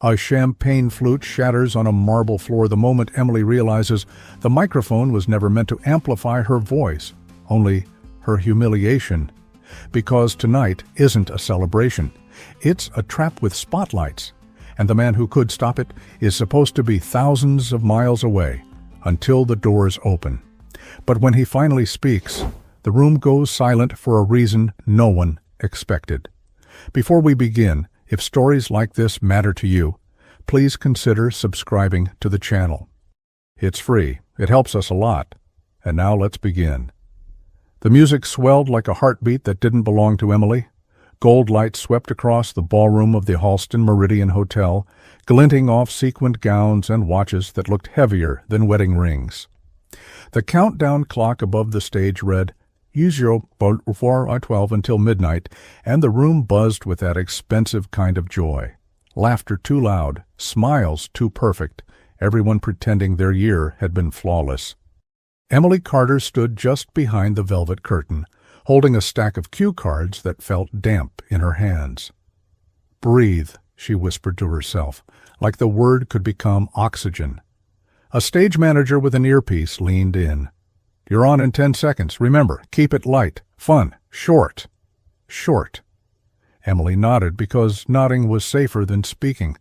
A champagne flute shatters on a marble floor the moment Emily realizes the microphone was never meant to amplify her voice, only her humiliation. Because tonight isn't a celebration. It's a trap with spotlights, and the man who could stop it is supposed to be thousands of miles away until the doors open. But when he finally speaks, the room goes silent for a reason no one expected. Before we begin, if stories like this matter to you, please consider subscribing to the channel. It's free. It helps us a lot. And now let's begin. The music swelled like a heartbeat that didn't belong to Emily. Gold lights swept across the ballroom of the Halston Meridian Hotel, glinting off sequined gowns and watches that looked heavier than wedding rings. The countdown clock above the stage read, "Use your 4:12 until midnight," and the room buzzed with that expensive kind of joy. Laughter too loud, smiles too perfect, everyone pretending their year had been flawless. Emily Carter stood just behind the velvet curtain, holding a stack of cue cards that felt damp in her hands. "Breathe," she whispered to herself, like the word could become oxygen. A stage manager with an earpiece leaned in. "You're on in 10 seconds. Remember, keep it light, fun, short." Short. Emily nodded because nodding was safer than speaking.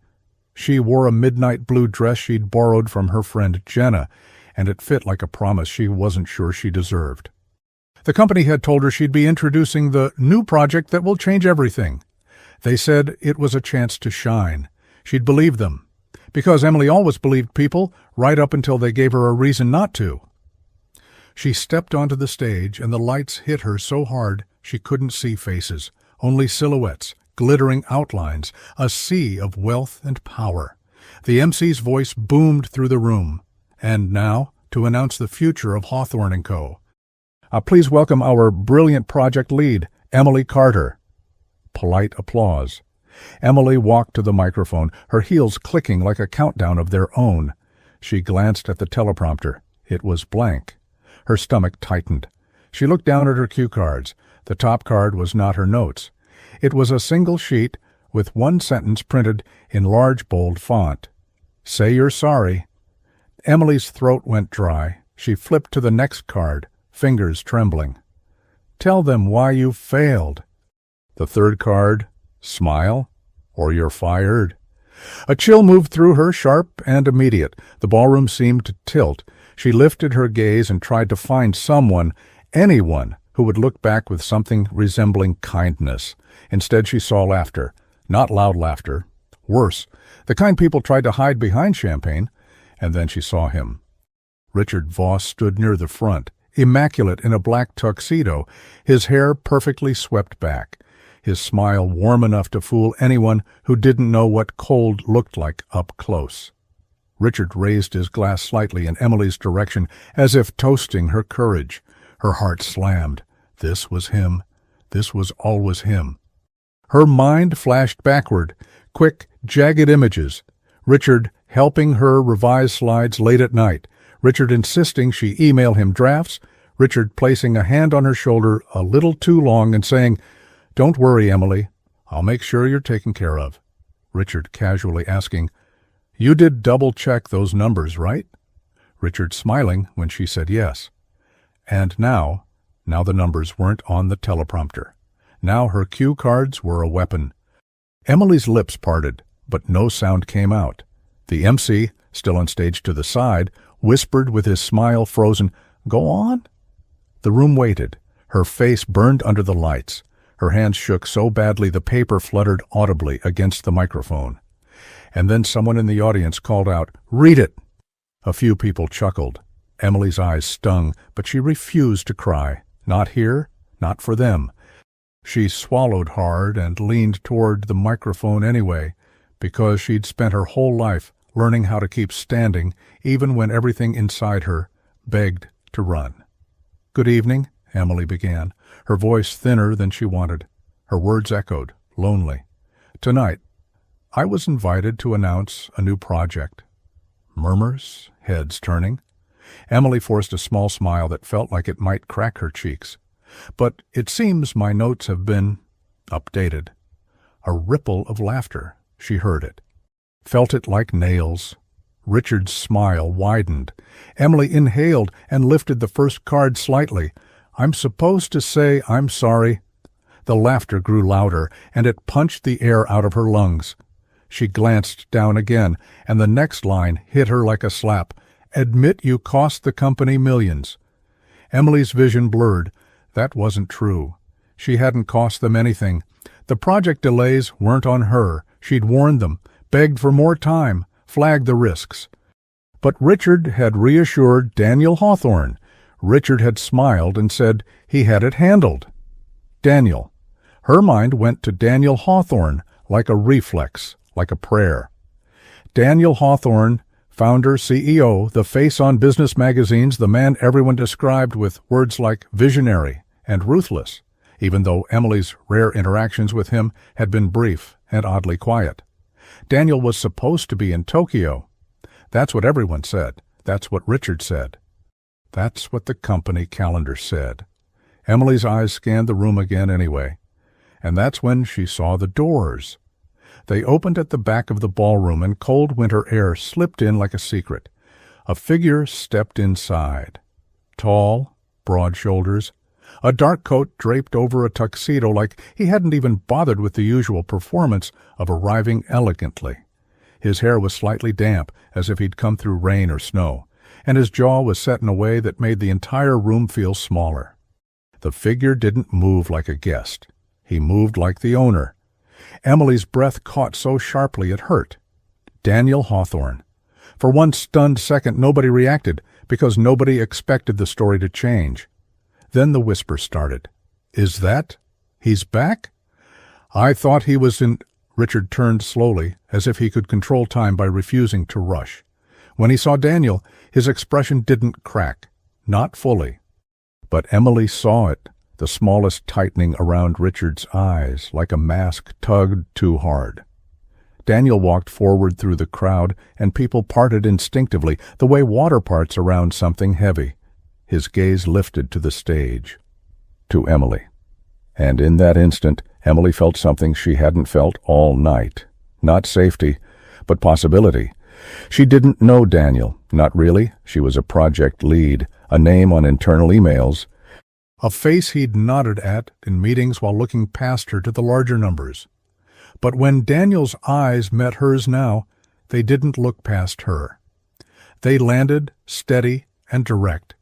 She wore a midnight blue dress she'd borrowed from her friend Jenna, and it fit like a promise she wasn't sure she deserved. The company had told her she'd be introducing the new project that will change everything. They said it was a chance to shine. She'd believe them, because Emily always believed people right up until they gave her a reason not to. She stepped onto the stage, and the lights hit her so hard she couldn't see faces, only silhouettes, glittering outlines, a sea of wealth and power. The MC's voice boomed through the room. And now, to announce the future of Hawthorne & Co. Please welcome our brilliant project lead, Emily Carter. Polite applause. Emily walked to the microphone, her heels clicking like a countdown of their own. She glanced at the teleprompter. It was blank. Her stomach tightened. She looked down at her cue cards. The top card was not her notes. It was a single sheet with one sentence printed in large bold font. "Say you're sorry." Emily's throat went dry. She flipped to the next card, fingers trembling. "Tell them why you failed." The third card, "Smile, or you're fired." A chill moved through her, sharp and immediate. The ballroom seemed to tilt. She lifted her gaze and tried to find someone, anyone, who would look back with something resembling kindness. Instead, she saw laughter. Not loud laughter. Worse, the kind people tried to hide behind champagne. And then she saw him. Richard Voss stood near the front, immaculate in a black tuxedo, his hair perfectly swept back, his smile warm enough to fool anyone who didn't know what cold looked like up close. Richard raised his glass slightly in Emily's direction, as if toasting her courage. Her heart slammed. This was him. This was always him. Her mind flashed backward, quick, jagged images. Richard helping her revise slides late at night. Richard insisting she email him drafts. Richard placing a hand on her shoulder a little too long and saying, "Don't worry, Emily. I'll make sure you're taken care of." Richard casually asking, "You did double-check those numbers, right?" Richard smiling when she said yes. And now the numbers weren't on the teleprompter. Now her cue cards were a weapon. Emily's lips parted, but no sound came out. The MC, still on stage to the side, whispered with his smile frozen, "Go on?" The room waited. Her face burned under the lights. Her hands shook so badly the paper fluttered audibly against the microphone. And then someone in the audience called out, "Read it!" A few people chuckled. Emily's eyes stung, but she refused to cry. Not here, not for them. She swallowed hard and leaned toward the microphone anyway, because she'd spent her whole life learning how to keep standing even when everything inside her begged to run. "Good evening," Emily began, her voice thinner than she wanted. Her words echoed, lonely. "Tonight, I was invited to announce a new project." Murmurs, heads turning. Emily forced a small smile that felt like it might crack her cheeks. "But it seems my notes have been updated." A ripple of laughter. She heard it. felt it like nails. Richard's smile widened. Emily inhaled and lifted the first card slightly. "I'm supposed to say I'm sorry." The laughter grew louder, and it punched the air out of her lungs. She glanced down again, and the next line hit her like a slap. "Admit you cost the company millions." Emily's vision blurred. That wasn't true. She hadn't cost them anything. The project delays weren't on her. She'd warned them, begged for more time, flagged the risks. But Richard had reassured Daniel Hawthorne. Richard had smiled and said he had it handled. Daniel. Her mind went to Daniel Hawthorne like a reflex, like a prayer. Daniel Hawthorne, founder, CEO, the face on business magazines, the man everyone described with words like visionary and ruthless, even though Emily's rare interactions with him had been brief and oddly quiet. Daniel was supposed to be in Tokyo. That's what everyone said. That's what Richard said. That's what the company calendar said. Emily's eyes scanned the room again anyway. And that's when she saw the doors. They opened at the back of the ballroom, and cold winter air slipped in like a secret. A figure stepped inside. Tall, broad shoulders, a dark coat draped over a tuxedo like he hadn't even bothered with the usual performance of arriving elegantly. His hair was slightly damp, as if he'd come through rain or snow, and his jaw was set in a way that made the entire room feel smaller. The figure didn't move like a guest. He moved like the owner. Emily's breath caught so sharply it hurt. Daniel Hawthorne. For one stunned second, nobody reacted, because nobody expected the story to change. Then the whisper started. "Is that? He's back?" "I thought he was in—" Richard turned slowly, as if he could control time by refusing to rush. When he saw Daniel, his expression didn't crack. Not fully. But Emily saw it, the smallest tightening around Richard's eyes, like a mask tugged too hard. Daniel walked forward through the crowd, and people parted instinctively, the way water parts around something heavy. His gaze lifted to the stage. To Emily. And in that instant, Emily felt something she hadn't felt all night. Not safety, but possibility. She didn't know Daniel, not really. She was a project lead, a name on internal emails, a face he'd nodded at in meetings while looking past her to the larger numbers. But when Daniel's eyes met hers now, they didn't look past her. They landed, steady and direct,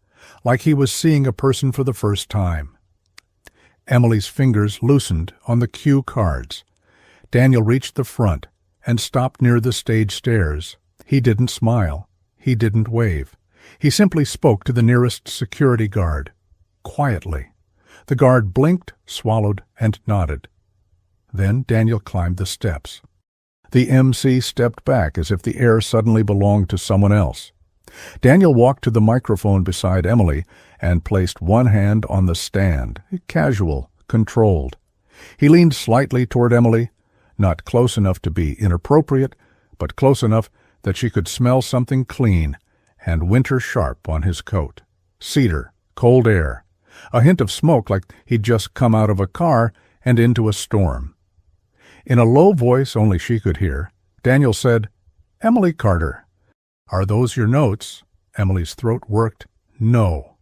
like he was seeing a person for the first time. Emily's fingers loosened on the cue cards. Daniel reached the front and stopped near the stage stairs. He didn't smile. He didn't wave. He simply spoke to the nearest security guard. Quietly. The guard blinked, swallowed, and nodded. Then Daniel climbed the steps. The MC stepped back as if the air suddenly belonged to someone else. Daniel walked to the microphone beside Emily and placed one hand on the stand, casual, controlled. He leaned slightly toward Emily, not close enough to be inappropriate, but close enough that she could smell something clean and winter sharp on his coat. Cedar, cold air, a hint of smoke like he'd just come out of a car and into a storm. In a low voice only she could hear, Daniel said, "Emily Carter." "Are those your notes?" Emily's throat worked. "No."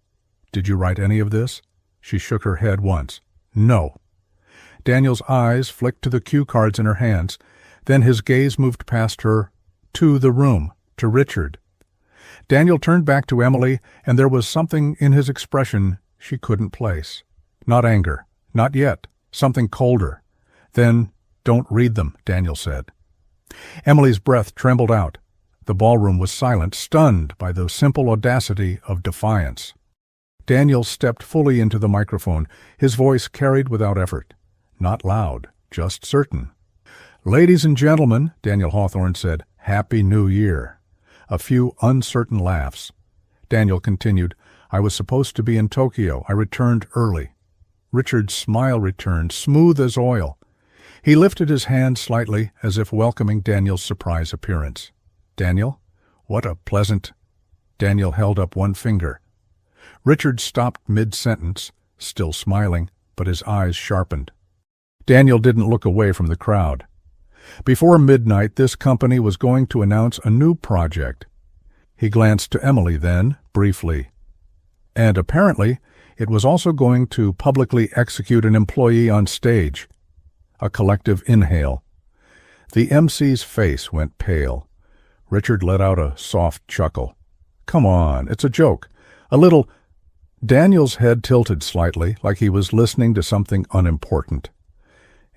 "Did you write any of this?" She shook her head once. "No." Daniel's eyes flicked to the cue cards in her hands. Then his gaze moved past her, to the room, to Richard. Daniel turned back to Emily, and there was something in his expression she couldn't place. Not anger. Not yet. Something colder. Then, "Don't read them," Daniel said. Emily's breath trembled out. The ballroom was silent, stunned by the simple audacity of defiance. Daniel stepped fully into the microphone, his voice carried without effort. Not loud, just certain. "Ladies and gentlemen," Daniel Hawthorne said, "Happy New Year." A few uncertain laughs. Daniel continued, "I was supposed to be in Tokyo. I returned early." Richard's smile returned, smooth as oil. He lifted his hand slightly, as if welcoming Daniel's surprise appearance. "Daniel, what a pleasant—" Daniel held up one finger. Richard stopped mid-sentence, still smiling, but his eyes sharpened. Daniel didn't look away from the crowd. Before midnight, this company was going to announce a new project. He glanced to Emily then, briefly. And apparently, it was also going to publicly execute an employee on stage. A collective inhale. The MC's face went pale. Richard let out a soft chuckle. Come on, it's a joke. A little... Daniel's head tilted slightly, like he was listening to something unimportant.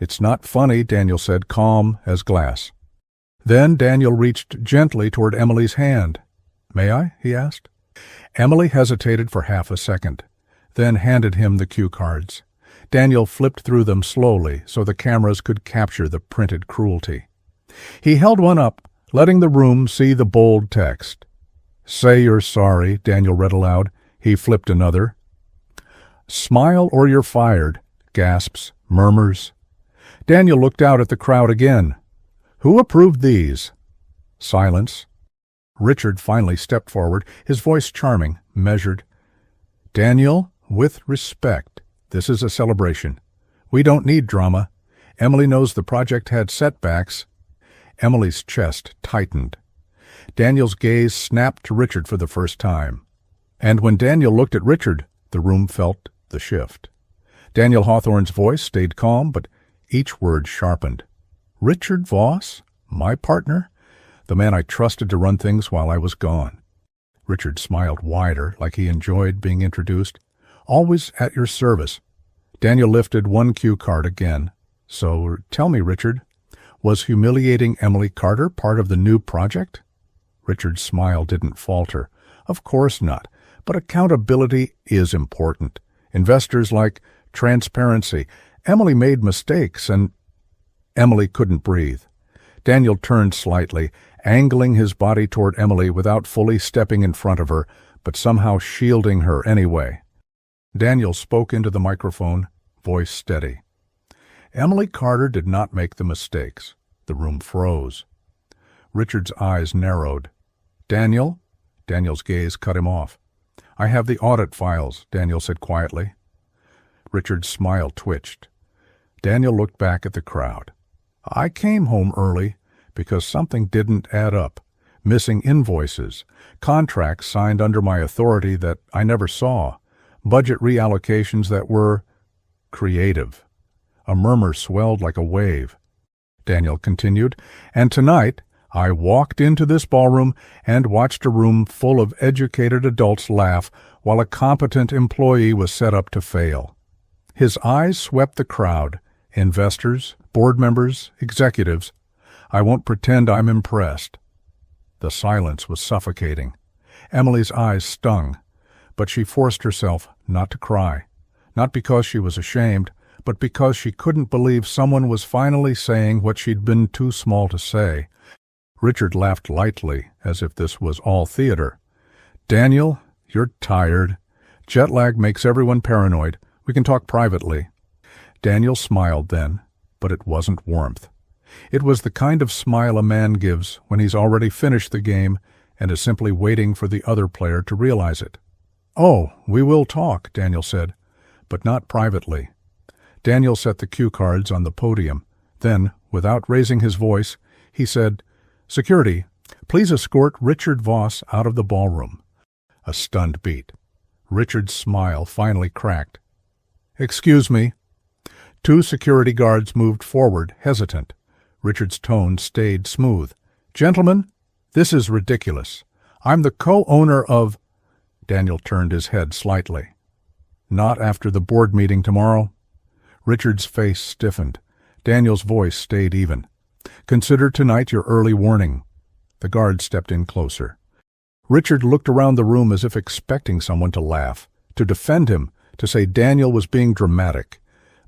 It's not funny, Daniel said, calm as glass. Then Daniel reached gently toward Emily's hand. May I? He asked. Emily hesitated for half a second, then handed him the cue cards. Daniel flipped through them slowly so the cameras could capture the printed cruelty. He held one up, letting the room see the bold text. Say you're sorry, Daniel read aloud. He flipped another. Smile or you're fired, gasps, murmurs. Daniel looked out at the crowd again. Who approved these? Silence. Richard finally stepped forward, his voice charming, measured. Daniel, with respect, this is a celebration. We don't need drama. Emily knows the project had setbacks. Emily's chest tightened. Daniel's gaze snapped to Richard for the first time. And when Daniel looked at Richard, the room felt the shift. Daniel Hawthorne's voice stayed calm, but each word sharpened. Richard Voss? My partner? The man I trusted to run things while I was gone. Richard smiled wider, like he enjoyed being introduced. Always at your service. Daniel lifted one cue card again. So, tell me, Richard, was humiliating Emily Carter part of the new project? Richard's smile didn't falter. Of course not. But accountability is important. Investors like transparency. Emily made mistakes, and Emily couldn't breathe. Daniel turned slightly, angling his body toward Emily without fully stepping in front of her, but somehow shielding her anyway. Daniel spoke into the microphone, voice steady. Emily Carter did not make the mistakes. The room froze. Richard's eyes narrowed. Daniel? Daniel's gaze cut him off. I have the audit files, Daniel said quietly. Richard's smile twitched. Daniel looked back at the crowd. I came home early because something didn't add up. Missing invoices, contracts signed under my authority that I never saw, budget reallocations that were creative. A murmur swelled like a wave. Daniel continued, and tonight I walked into this ballroom and watched a room full of educated adults laugh while a competent employee was set up to fail. His eyes swept the crowd, investors, board members, executives. I won't pretend I'm impressed. The silence was suffocating. Emily's eyes stung, but she forced herself not to cry, not because she was ashamed, but because she couldn't believe someone was finally saying what she'd been too small to say. Richard laughed lightly, as if this was all theater. Daniel, you're tired. Jet lag makes everyone paranoid. We can talk privately. Daniel smiled then, but it wasn't warmth. It was the kind of smile a man gives when he's already finished the game and is simply waiting for the other player to realize it. Oh, we will talk, Daniel said, but not privately. Daniel set the cue cards on the podium. Then, without raising his voice, he said, Security, please escort Richard Voss out of the ballroom. A stunned beat. Richard's smile finally cracked. Excuse me. Two security guards moved forward, hesitant. Richard's tone stayed smooth. Gentlemen, this is ridiculous. I'm the co-owner of... Daniel turned his head slightly. Not after the board meeting tomorrow. Richard's face stiffened. Daniel's voice stayed even. Consider tonight your early warning. The guard stepped in closer. Richard looked around the room as if expecting someone to laugh, to defend him, to say Daniel was being dramatic.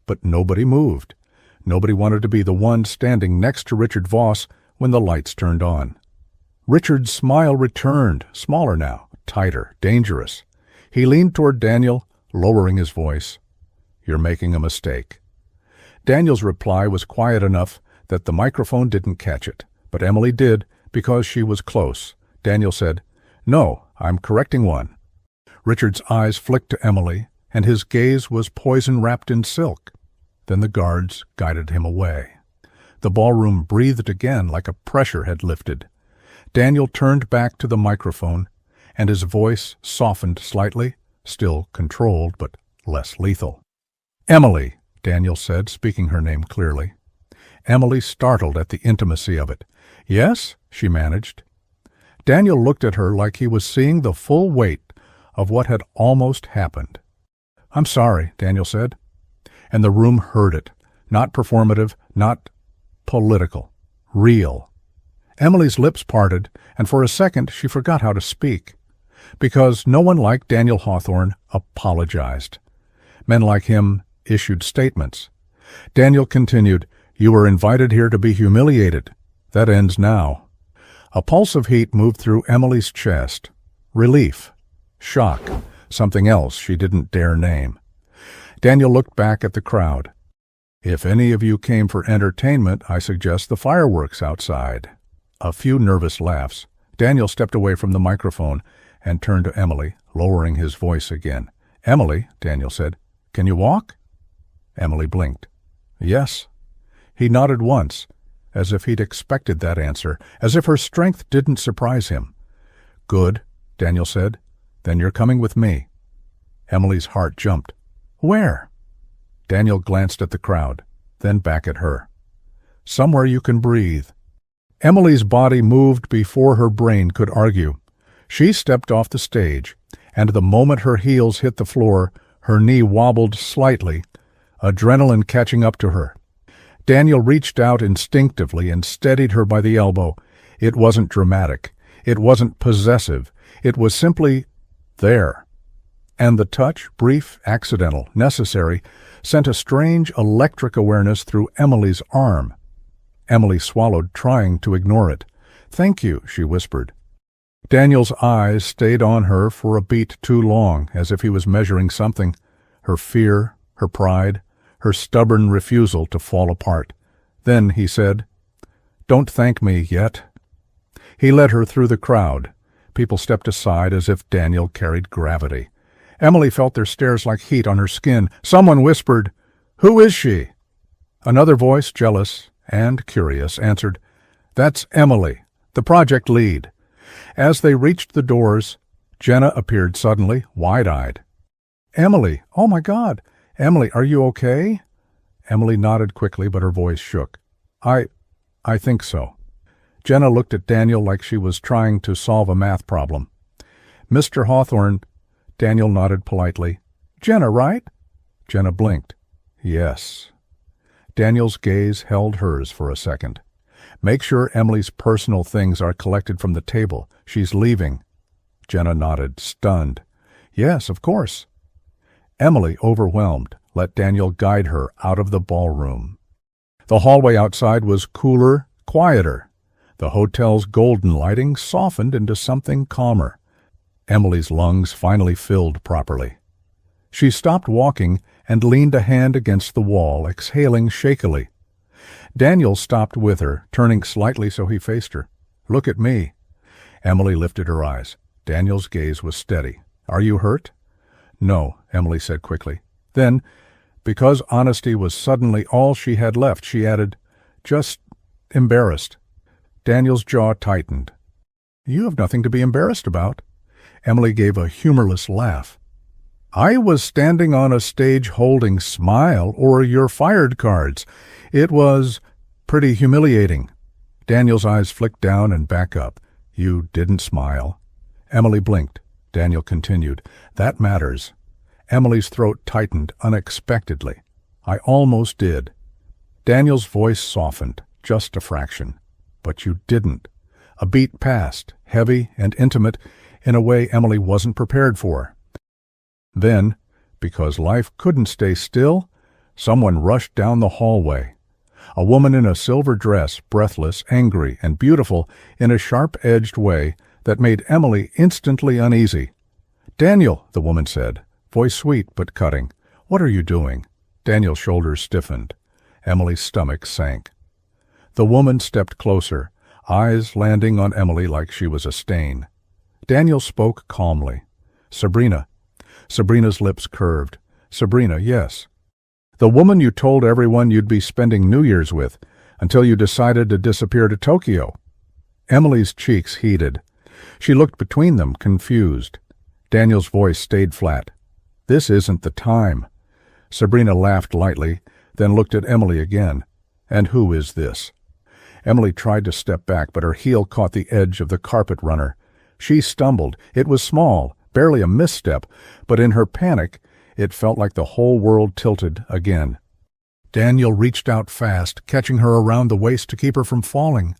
But nobody moved. Nobody wanted to be the one standing next to Richard Voss when the lights turned on. Richard's smile returned, smaller now, tighter, dangerous. He leaned toward Daniel, lowering his voice. You're making a mistake. Daniel's reply was quiet enough that the microphone didn't catch it, but Emily did because she was close. Daniel said, No, I'm correcting one. Richard's eyes flicked to Emily, and his gaze was poison wrapped in silk. Then the guards guided him away. The ballroom breathed again like a pressure had lifted. Daniel turned back to the microphone, and his voice softened slightly, still controlled but less lethal. "Emily," Daniel said, speaking her name clearly. Emily startled at the intimacy of it. "Yes?" she managed. Daniel looked at her like he was seeing the full weight of what had almost happened. "I'm sorry," Daniel said. And the room heard it. Not performative, not political. Real. Emily's lips parted, and for a second she forgot how to speak. Because no one like Daniel Hawthorne apologized. Men like him issued statements. Daniel continued, "You were invited here to be humiliated. That ends now." A pulse of heat moved through Emily's chest. Relief. Shock. Something else she didn't dare name. Daniel looked back at the crowd. "If any of you came for entertainment, I suggest the fireworks outside." A few nervous laughs. Daniel stepped away from the microphone and turned to Emily, lowering his voice again. "Emily," Daniel said, "can you walk?" Emily blinked. "Yes." He nodded once, as if he'd expected that answer, as if her strength didn't surprise him. "Good," Daniel said. "Then you're coming with me." Emily's heart jumped. "Where?" Daniel glanced at the crowd, then back at her. "Somewhere you can breathe." Emily's body moved before her brain could argue. She stepped off the stage, and the moment her heels hit the floor, her knee wobbled slightly, adrenaline catching up to her. Daniel reached out instinctively and steadied her by the elbow. It wasn't dramatic. It wasn't possessive. It was simply there. And the touch, brief, accidental, necessary, sent a strange electric awareness through Emily's arm. Emily swallowed, trying to ignore it. "Thank you," she whispered. Daniel's eyes stayed on her for a beat too long, as if he was measuring something. Her fear, her pride, her stubborn refusal to fall apart. Then he said, "Don't thank me yet." He led her through the crowd. People stepped aside as if Daniel carried gravity. Emily felt their stares like heat on her skin. Someone whispered, "Who is she?" Another voice, jealous and curious, answered, "That's Emily, the project lead." As they reached the doors, Jenna appeared suddenly, wide-eyed. "Emily, oh my God! Emily, are you okay?" Emily nodded quickly, but her voice shook. I think so." Jenna looked at Daniel like she was trying to solve a math problem. "Mr. Hawthorne," Daniel nodded politely. "Jenna, right?" Jenna blinked. "Yes." Daniel's gaze held hers for a second. "Make sure Emily's personal things are collected from the table. She's leaving." Jenna nodded, stunned. "Yes, of course." Emily, overwhelmed, let Daniel guide her out of the ballroom. The hallway outside was cooler, quieter. The hotel's golden lighting softened into something calmer. Emily's lungs finally filled properly. She stopped walking and leaned a hand against the wall, exhaling shakily. Daniel stopped with her, turning slightly so he faced her. "Look at me." Emily lifted her eyes. Daniel's gaze was steady. "Are you hurt?" "No," Emily said quickly. Then, because honesty was suddenly all she had left, she added, "Just embarrassed." Daniel's jaw tightened. "You have nothing to be embarrassed about." Emily gave a humorless laugh. "I was standing on a stage holding Smile or You're Fired cards. It was pretty humiliating." Daniel's eyes flicked down and back up. "You didn't smile." Emily blinked. Daniel continued, "That matters." Emily's throat tightened unexpectedly. "I almost did." Daniel's voice softened, just a fraction. "But you didn't." A beat passed, heavy and intimate, in a way Emily wasn't prepared for. Then, because life couldn't stay still, someone rushed down the hallway. A woman in a silver dress, breathless, angry, and beautiful in a sharp-edged way that made Emily instantly uneasy. "Daniel," the woman said, voice sweet but cutting, "what are you doing?" Daniel's shoulders stiffened. Emily's stomach sank. The woman stepped closer, eyes landing on Emily like she was a stain. Daniel spoke calmly. "Sabrina." Sabrina's lips curved. "Sabrina, yes. The woman you told everyone you'd be spending New Year's with. Until you decided to disappear to Tokyo. Emily's cheeks heated. She looked between them, confused. Daniel's voice stayed flat. This isn't the time. Sabrina laughed lightly, then looked at Emily again. And who is this? Emily tried to step back, but her heel caught the edge of the carpet runner. She stumbled. It was small, barely a misstep, but in her panic, it felt like the whole world tilted again. Daniel reached out fast, catching her around the waist to keep her from falling.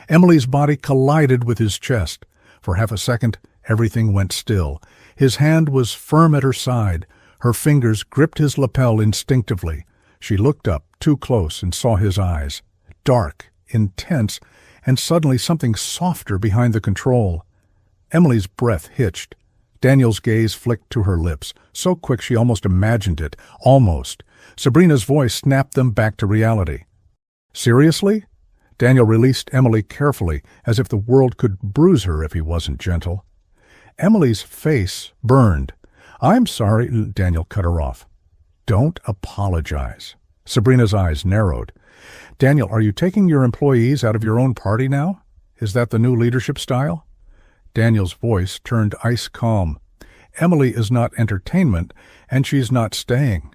Emily's body collided with his chest. For half a second, everything went still. His hand was firm at her side. Her fingers gripped his lapel instinctively. She looked up, too close, and saw his eyes. Dark, intense, and suddenly something softer behind the control. Emily's breath hitched. Daniel's gaze flicked to her lips, so quick she almost imagined it. Almost. Sabrina's voice snapped them back to reality. Seriously? Daniel released Emily carefully, as if the world could bruise her if he wasn't gentle. Emily's face burned. I'm sorry, Daniel cut her off. Don't apologize. Sabrina's eyes narrowed. Daniel, are you taking your employees out of your own party now? Is that the new leadership style? Daniel's voice turned ice calm. Emily is not entertainment, and she's not staying.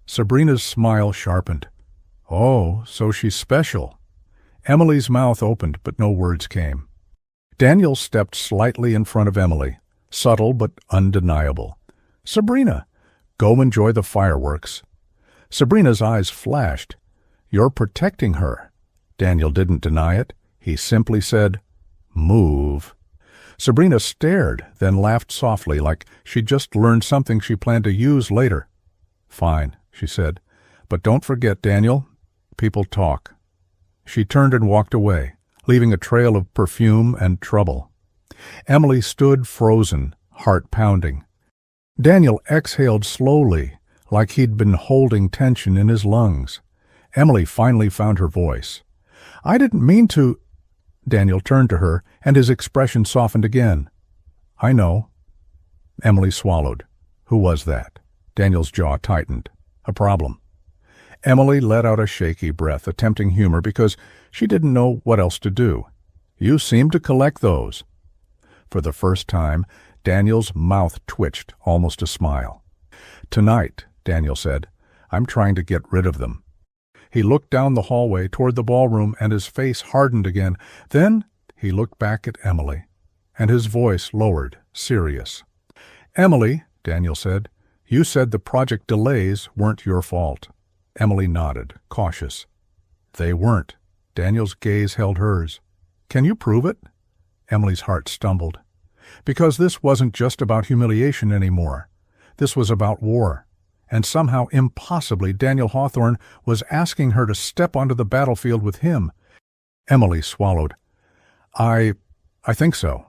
Sabrina's smile sharpened. Oh, so she's special. Emily's mouth opened, but no words came. Daniel stepped slightly in front of Emily, subtle but undeniable. Sabrina, go enjoy the fireworks. Sabrina's eyes flashed. You're protecting her. Daniel didn't deny it. He simply said, move. Sabrina stared, then laughed softly, like she'd just learned something she planned to use later. Fine, she said, but don't forget, Daniel, people talk. She turned and walked away, leaving a trail of perfume and trouble. Emily stood frozen, heart pounding. Daniel exhaled slowly, like he'd been holding tension in his lungs. Emily finally found her voice. I didn't mean to... Daniel turned to her, and his expression softened again. I know. Emily swallowed. Who was that? Daniel's jaw tightened. A problem. Emily let out a shaky breath, attempting humor because she didn't know what else to do. You seem to collect those. For the first time, Daniel's mouth twitched, almost a smile. Tonight, Daniel said, I'm trying to get rid of them. He looked down the hallway toward the ballroom, and his face hardened again. Then he looked back at Emily, and his voice lowered, serious. Emily, Daniel said, you said the project delays weren't your fault. Emily nodded, cautious. They weren't. Daniel's gaze held hers. Can you prove it? Emily's heart stumbled. Because this wasn't just about humiliation anymore. This was about war. And somehow, impossibly, Daniel Hawthorne was asking her to step onto the battlefield with him. Emily swallowed. I think so.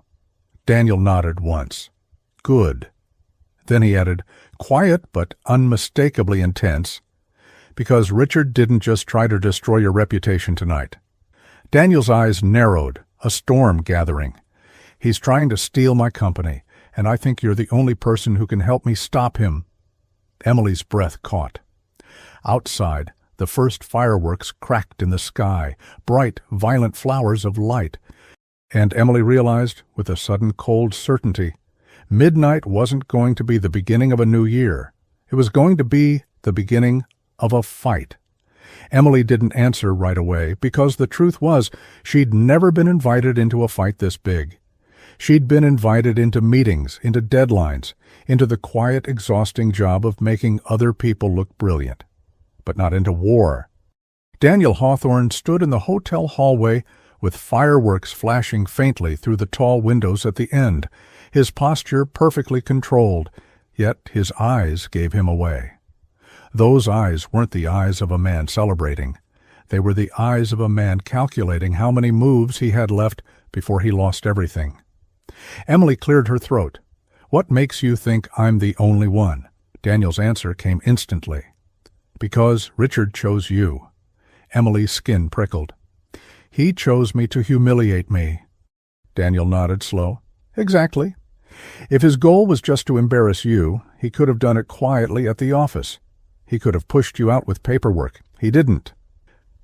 Daniel nodded once. Good. Then he added, quiet but unmistakably intense, because Richard didn't just try to destroy your reputation tonight. Daniel's eyes narrowed, a storm gathering. He's trying to steal my company, and I think you're the only person who can help me stop him. Emily's breath caught. Outside, the first fireworks cracked in the sky, bright, violent flowers of light. And Emily realized, with a sudden cold certainty, midnight wasn't going to be the beginning of a new year. It was going to be the beginning of a fight. Emily didn't answer right away, because the truth was she'd never been invited into a fight this big. She'd been invited into meetings, into deadlines, into the quiet, exhausting job of making other people look brilliant, but not into war. Daniel Hawthorne stood in the hotel hallway with fireworks flashing faintly through the tall windows at the end, his posture perfectly controlled, yet his eyes gave him away. Those eyes weren't the eyes of a man celebrating. They were the eyes of a man calculating how many moves he had left before he lost everything. Emily cleared her throat. What makes you think I'm the only one? Daniel's answer came instantly. Because Richard chose you. Emily's skin prickled. He chose me to humiliate me. Daniel nodded slow. Exactly. If his goal was just to embarrass you, he could have done it quietly at the office. He could have pushed you out with paperwork. He didn't.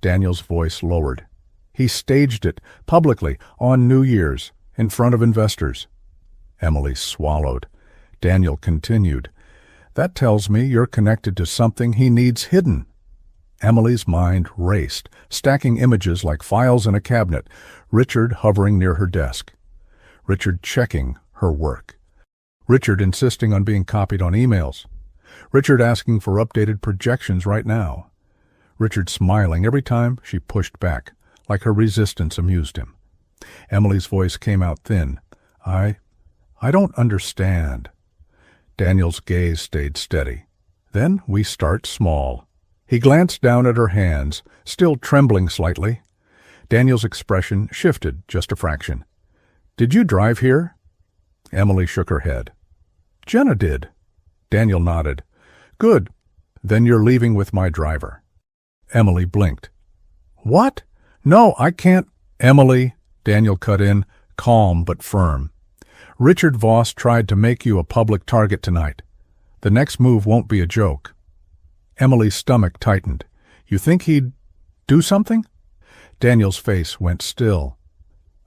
Daniel's voice lowered. He staged it, publicly, on New Year's, in front of investors. Emily swallowed. Daniel continued. That tells me you're connected to something he needs hidden. Emily's mind raced, stacking images like files in a cabinet, Richard hovering near her desk. Richard checking her work. Richard insisting on being copied on emails. Richard asking for updated projections right now. Richard smiling every time she pushed back, like her resistance amused him. Emily's voice came out thin. I don't understand. Daniel's gaze stayed steady. Then we start small. He glanced down at her hands, still trembling slightly. Daniel's expression shifted just a fraction. Did you drive here? Emily shook her head. Jenna did. Daniel nodded. Good. Then you're leaving with my driver. Emily blinked. What? No, I can't. Emily, Daniel cut in, calm but firm. Richard Voss tried to make you a public target tonight. The next move won't be a joke. Emily's stomach tightened. You think he'd do something? Daniel's face went still.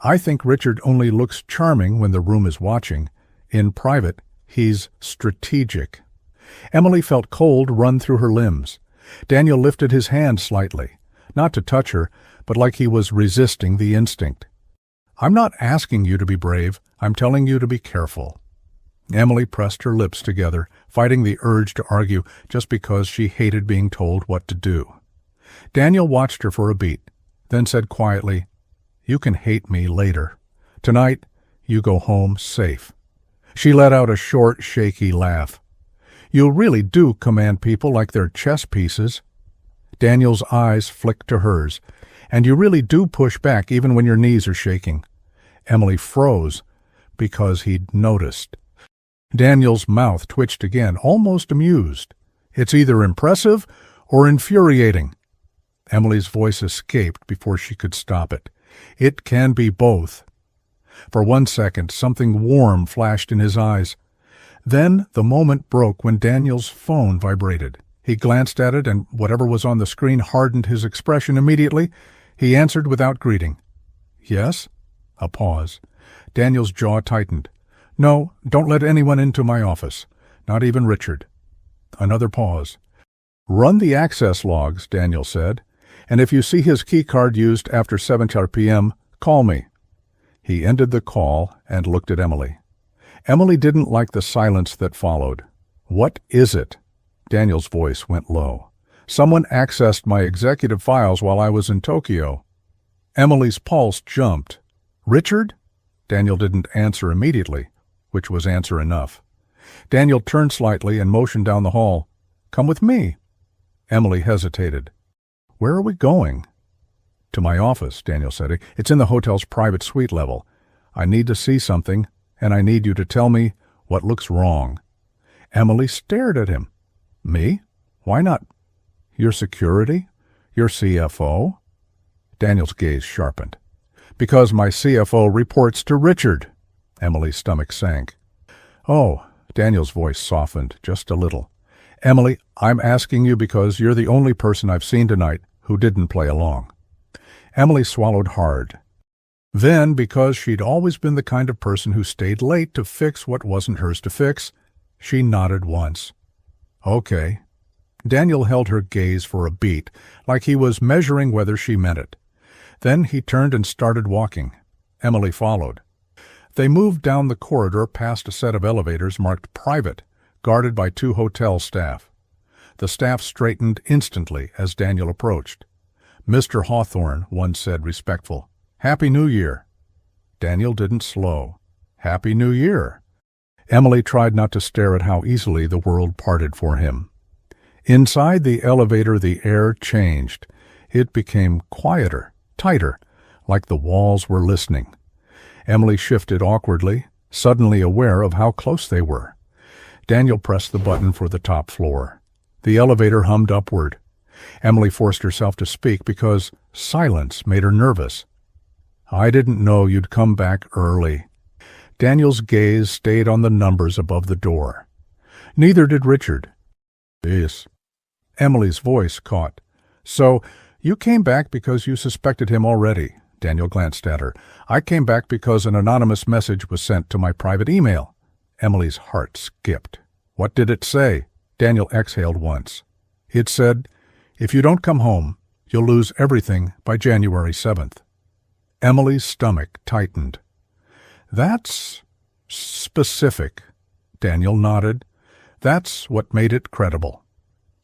I think Richard only looks charming when the room is watching. In private, he's strategic. Emily felt cold run through her limbs. Daniel lifted his hand slightly, not to touch her, but like he was resisting the instinct. I'm not asking you to be brave. I'm telling you to be careful. Emily pressed her lips together, fighting the urge to argue just because she hated being told what to do. Daniel watched her for a beat, then said quietly, You can hate me later. Tonight, you go home safe. She let out a short, shaky laugh. You really do command people like they're chess pieces. Daniel's eyes flicked to hers. And you really do push back even when your knees are shaking. Emily froze because he'd noticed. Daniel's mouth twitched again, almost amused. It's either impressive or infuriating. Emily's voice escaped before she could stop it. It can be both. For 1 second, something warm flashed in his eyes. Then the moment broke when Daniel's phone vibrated. He glanced at it, and whatever was on the screen hardened his expression immediately. He answered without greeting. Yes? A pause. Daniel's jaw tightened. No, don't let anyone into my office. Not even Richard. Another pause. Run the access logs, Daniel said, and if you see his keycard used after 7:00 p.m., call me. He ended the call and looked at Emily. Emily didn't like the silence that followed. What is it? Daniel's voice went low. Someone accessed my executive files while I was in Tokyo. Emily's pulse jumped. Richard? Daniel didn't answer immediately, which was answer enough. Daniel turned slightly and motioned down the hall. Come with me. Emily hesitated. Where are we going? To my office, Daniel said. It's in the hotel's private suite level. I need to see something, and I need you to tell me what looks wrong. Emily stared at him. Me? Why not? Your security? Your CFO? Daniel's gaze sharpened. Because my CFO reports to Richard. Emily's stomach sank. Oh, Daniel's voice softened just a little. Emily, I'm asking you because you're the only person I've seen tonight who didn't play along. Emily swallowed hard. Then, because she'd always been the kind of person who stayed late to fix what wasn't hers to fix, she nodded once. Okay. Daniel held her gaze for a beat, like he was measuring whether she meant it. Then he turned and started walking. Emily followed. They moved down the corridor past a set of elevators marked private, guarded by 2 hotel staff. The staff straightened instantly as Daniel approached. Mr. Hawthorne, one said respectful. Happy New Year. Daniel didn't slow. Happy New Year. Emily tried not to stare at how easily the world parted for him. Inside the elevator, the air changed. It became quieter, tighter, like the walls were listening. Emily shifted awkwardly, suddenly aware of how close they were. Daniel pressed the button for the top floor. The elevator hummed upward. Emily forced herself to speak because silence made her nervous. I didn't know you'd come back early. Daniel's gaze stayed on the numbers above the door. Neither did Richard. Yes. Emily's voice caught. So, You came back because you suspected him already. Daniel glanced at her. I came back because an anonymous message was sent to my private email. Emily's heart skipped. What did it say? Daniel exhaled once. It said, if you don't come home, you'll lose everything by January 7th. Emily's stomach tightened. That's specific. Daniel nodded. That's what made it credible.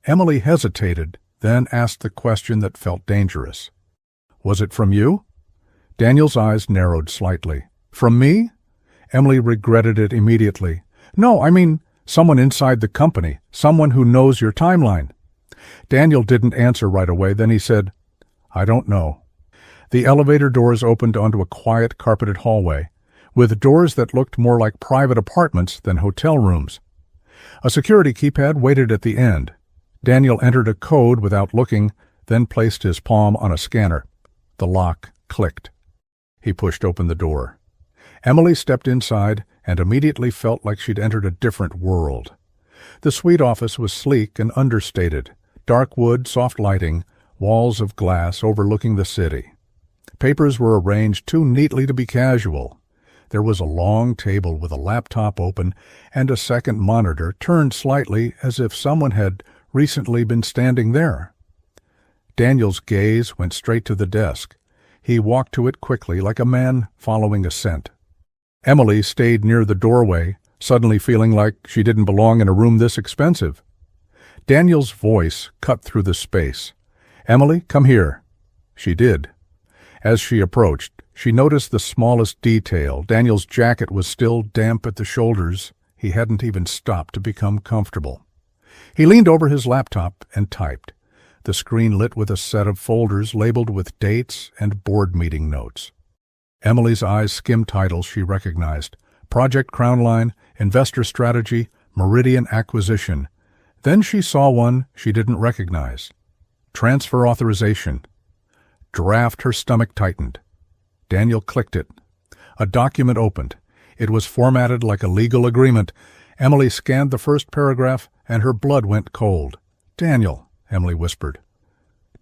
Emily hesitated, then asked the question that felt dangerous. Was it from you? Daniel's eyes narrowed slightly. From me? Emily regretted it immediately. No, I mean someone inside the company, someone who knows your timeline. Daniel didn't answer right away, then he said, I don't know. The elevator doors opened onto a quiet, carpeted hallway, with doors that looked more like private apartments than hotel rooms. A security keypad waited at the end. Daniel entered a code without looking, then placed his palm on a scanner. The lock clicked. He pushed open the door. Emily stepped inside and immediately felt like she'd entered a different world. The suite office was sleek and understated. Dark wood, soft lighting, walls of glass overlooking the city. Papers were arranged too neatly to be casual. There was a long table with a laptop open and a second monitor turned slightly as if someone had recently been standing there. Daniel's gaze went straight to the desk. He walked to it quickly, like a man following a scent. Emily stayed near the doorway, suddenly feeling like she didn't belong in a room this expensive. Daniel's voice cut through the space. Emily, come here. She did. As she approached, she noticed the smallest detail. Daniel's jacket was still damp at the shoulders. He hadn't even stopped to become comfortable. He leaned over his laptop and typed. The screen lit with a set of folders labeled with dates and board meeting notes. Emily's eyes skimmed titles she recognized. Project Crownline, Investor Strategy, Meridian Acquisition. Then she saw one she didn't recognize. Transfer Authorization. Draft. Her stomach tightened. Daniel clicked it. A document opened. It was formatted like a legal agreement. Emily scanned the first paragraph, and her blood went cold. Daniel, Emily whispered.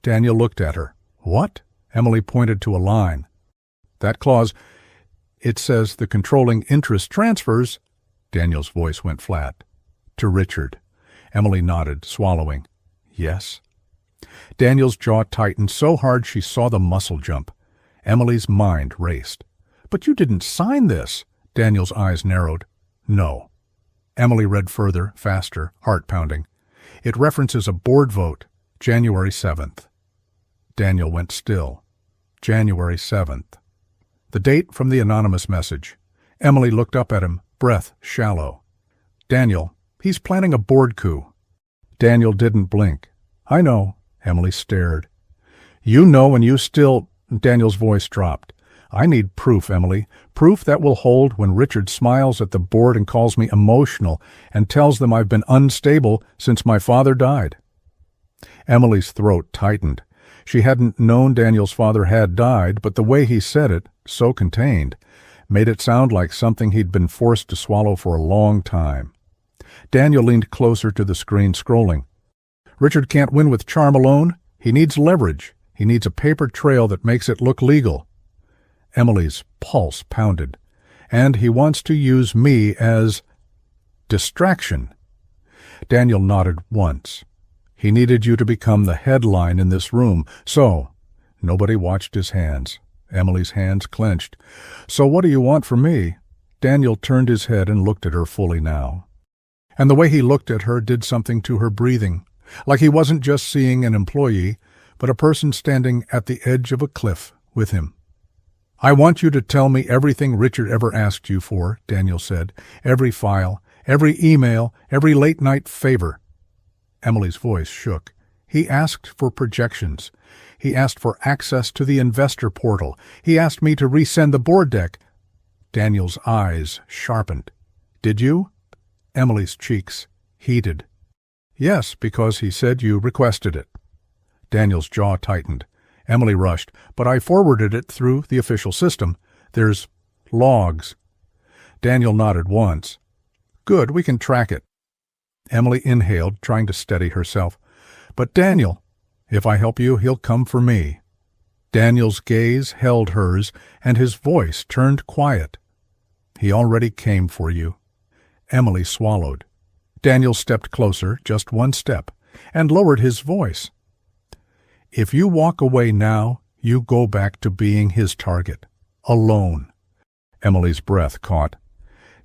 Daniel looked at her. What? Emily pointed to a line. That clause, it says the controlling interest transfers, Daniel's voice went flat, to Richard. Emily nodded, swallowing. Yes. Daniel's jaw tightened so hard she saw the muscle jump. Emily's mind raced. But you didn't sign this. Daniel's eyes narrowed. No. Emily read further, faster, heart pounding. It references a board vote, January 7th. Daniel went still. January 7th. The date from the anonymous message. Emily looked up at him, breath shallow. Daniel, he's planning a board coup. Daniel didn't blink. I know. Emily stared. You know and you still... Daniel's voice dropped. I need proof, Emily. Proof that will hold when Richard smiles at the board and calls me emotional and tells them I've been unstable since my father died. Emily's throat tightened. She hadn't known Daniel's father had died, but the way he said it, so contained, made it sound like something he'd been forced to swallow for a long time. Daniel leaned closer to the screen, scrolling. Richard can't win with charm alone. He needs leverage. He needs a paper trail that makes it look legal. Emily's pulse pounded. And he wants to use me as distraction. Daniel nodded once. He needed you to become the headline in this room. So, nobody watched his hands. Emily's hands clenched. So what do you want from me? Daniel turned his head and looked at her fully now. And the way he looked at her did something to her breathing, like he wasn't just seeing an employee, but a person standing at the edge of a cliff with him. I want you to tell me everything Richard ever asked you for, Daniel said. Every file, every email, every late-night favor. Emily's voice shook. He asked for projections. He asked for access to the investor portal. He asked me to resend the board deck. Daniel's eyes sharpened. Did you? Emily's cheeks heated. Yes, because he said you requested it. Daniel's jaw tightened. Emily rushed, but I forwarded it through the official system. There's logs. Daniel nodded once. Good, we can track it. Emily inhaled, trying to steady herself. But Daniel, If I help you, he'll come for me. Daniel's gaze held hers, and his voice turned quiet. He already came for you. Emily swallowed. Daniel stepped closer, just one step, and lowered his voice. If you walk away now, you go back to being his target. Alone. Emily's breath caught.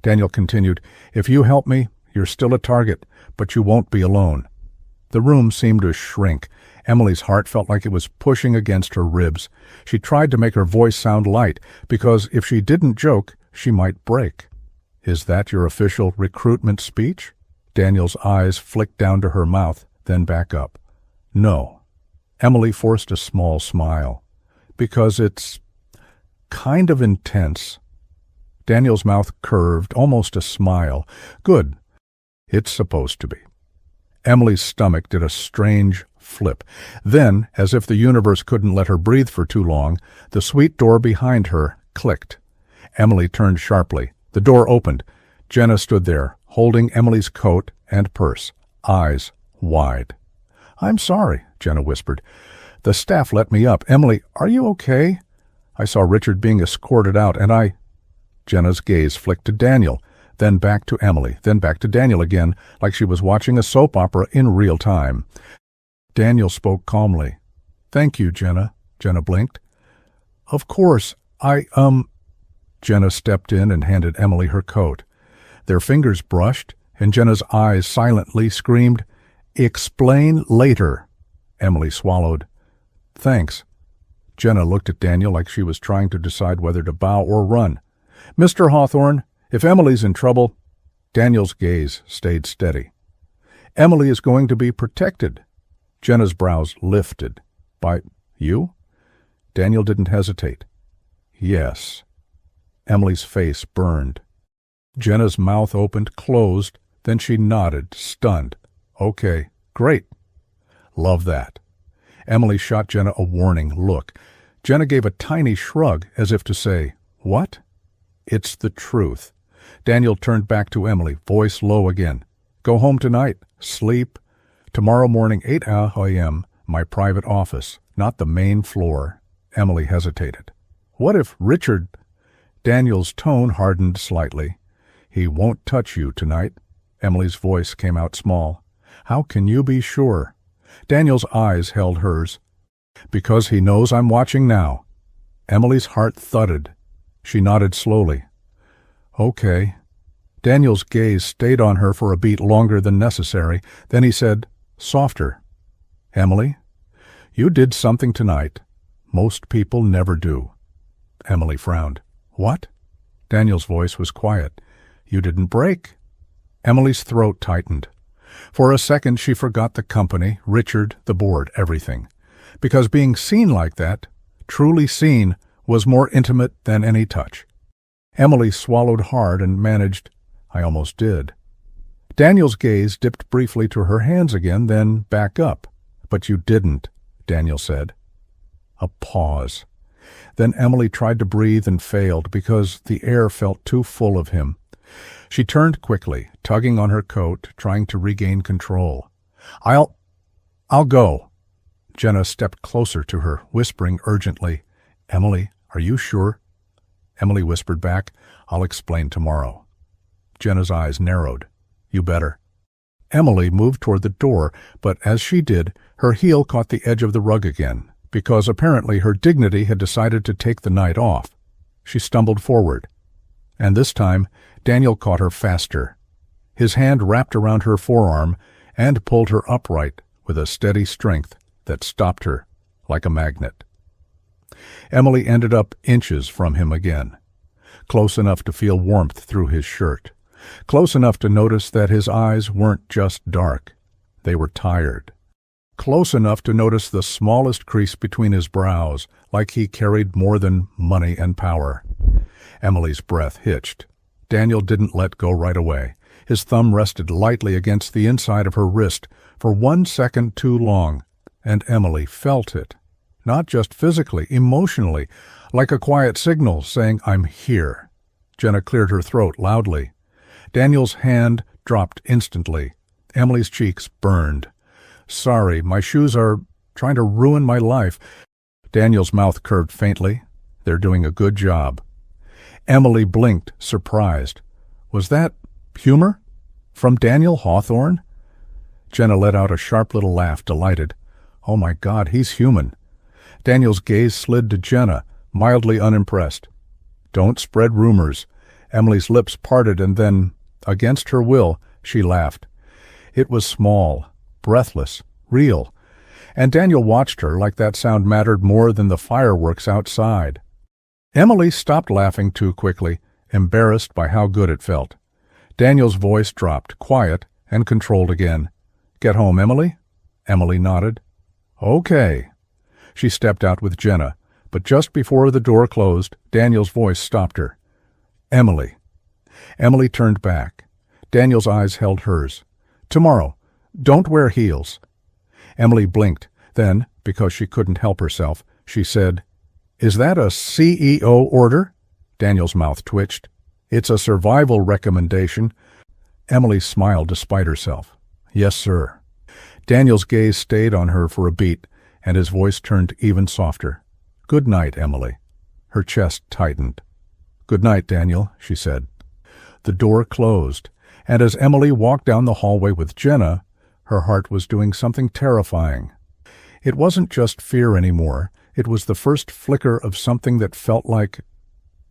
Daniel continued, If you help me, you're still a target, but you won't be alone. The room seemed to shrink. Emily's heart felt like it was pushing against her ribs. She tried to make her voice sound light, because if she didn't joke, she might break. Is that your official recruitment speech? Daniel's eyes flicked down to her mouth, then back up. No. Emily forced a small smile. Because it's kind of intense. Daniel's mouth curved, almost a smile. Good. It's supposed to be. Emily's stomach did a strange flip. Then, as if the universe couldn't let her breathe for too long, the suite door behind her clicked. Emily turned sharply. The door opened. Jenna stood there, holding Emily's coat and purse, eyes wide. I'm sorry, Jenna whispered. The staff let me up. Emily, are you okay? I saw Richard being escorted out, and Jenna's gaze flicked to Daniel, then back to Emily, then back to Daniel again, like she was watching a soap opera in real time. Daniel spoke calmly. Thank you, Jenna. Jenna blinked. Of course, Jenna stepped in and handed Emily her coat. Their fingers brushed, and Jenna's eyes silently screamed, Explain later. Emily swallowed. Thanks. Jenna looked at Daniel like she was trying to decide whether to bow or run. Mr. Hawthorne, if Emily's in trouble... Daniel's gaze stayed steady. Emily is going to be protected. Jenna's brows lifted. By you? Daniel didn't hesitate. Yes. Emily's face burned. Jenna's mouth opened, closed, then she nodded, stunned. Okay, great. Love that. Emily shot Jenna a warning look. Jenna gave a tiny shrug, as if to say, What? It's the truth. Daniel turned back to Emily, voice low again. Go home tonight. Sleep. Tomorrow morning, 8 a.m., my private office, not the main floor. Emily hesitated. What if Richard... Daniel's tone hardened slightly. He won't touch you tonight. Emily's voice came out small. How can you be sure? Daniel's eyes held hers. Because he knows I'm watching now. Emily's heart thudded. She nodded slowly. Okay. Daniel's gaze stayed on her for a beat longer than necessary. Then he said, softer. Emily, you did something tonight. Most people never do. Emily frowned. What? Daniel's voice was quiet. You didn't break. Emily's throat tightened. For a second she forgot the company, Richard, the board, everything. Because being seen like that, truly seen, was more intimate than any touch. Emily swallowed hard and managed, I almost did. Daniel's gaze dipped briefly to her hands again, then back up. But you didn't, Daniel said. A pause. Then Emily tried to breathe and failed because the air felt too full of him. She turned quickly, tugging on her coat, trying to regain control. I'll go. Jenna stepped closer to her, whispering urgently, Emily, are you sure? Emily whispered back, I'll explain tomorrow. Jenna's eyes narrowed. You better. Emily moved toward the door, but as she did, her heel caught the edge of the rug again, because apparently her dignity had decided to take the night off. She stumbled forward. And this time, Daniel caught her faster. His hand wrapped around her forearm and pulled her upright with a steady strength that stopped her like a magnet. Emily ended up inches from him again, close enough to feel warmth through his shirt, close enough to notice that his eyes weren't just dark, they were tired, close enough to notice the smallest crease between his brows, like he carried more than money and power. Emily's breath hitched. Daniel didn't let go right away. His thumb rested lightly against the inside of her wrist for 1 second too long, and Emily felt it. Not just physically, emotionally, like a quiet signal saying, I'm here. Jenna cleared her throat loudly. Daniel's hand dropped instantly. Emily's cheeks burned. Sorry, my shoes are trying to ruin my life. Daniel's mouth curved faintly. They're doing a good job. Emily blinked, surprised. Was that humor? From Daniel Hawthorne? Jenna let out a sharp little laugh, delighted. Oh my God, he's human. Daniel's gaze slid to Jenna, mildly unimpressed. Don't spread rumors. Emily's lips parted and then, against her will, she laughed. It was small, breathless, real, and Daniel watched her like that sound mattered more than the fireworks outside. Emily stopped laughing too quickly, embarrassed by how good it felt. Daniel's voice dropped, quiet and controlled again. Get home, Emily? Emily nodded. Okay. She stepped out with Jenna, but just before the door closed, Daniel's voice stopped her. Emily. Emily turned back. Daniel's eyes held hers. Tomorrow. Don't wear heels. Emily blinked. Then, because she couldn't help herself, she said, Is that a CEO order? Daniel's mouth twitched. It's a survival recommendation. Emily smiled despite herself. Yes, sir. Daniel's gaze stayed on her for a beat, and his voice turned even softer. Good night, Emily. Her chest tightened. Good night, Daniel, she said. The door closed, and as Emily walked down the hallway with Jenna, her heart was doing something terrifying. It wasn't just fear anymore. It was the first flicker of something that felt like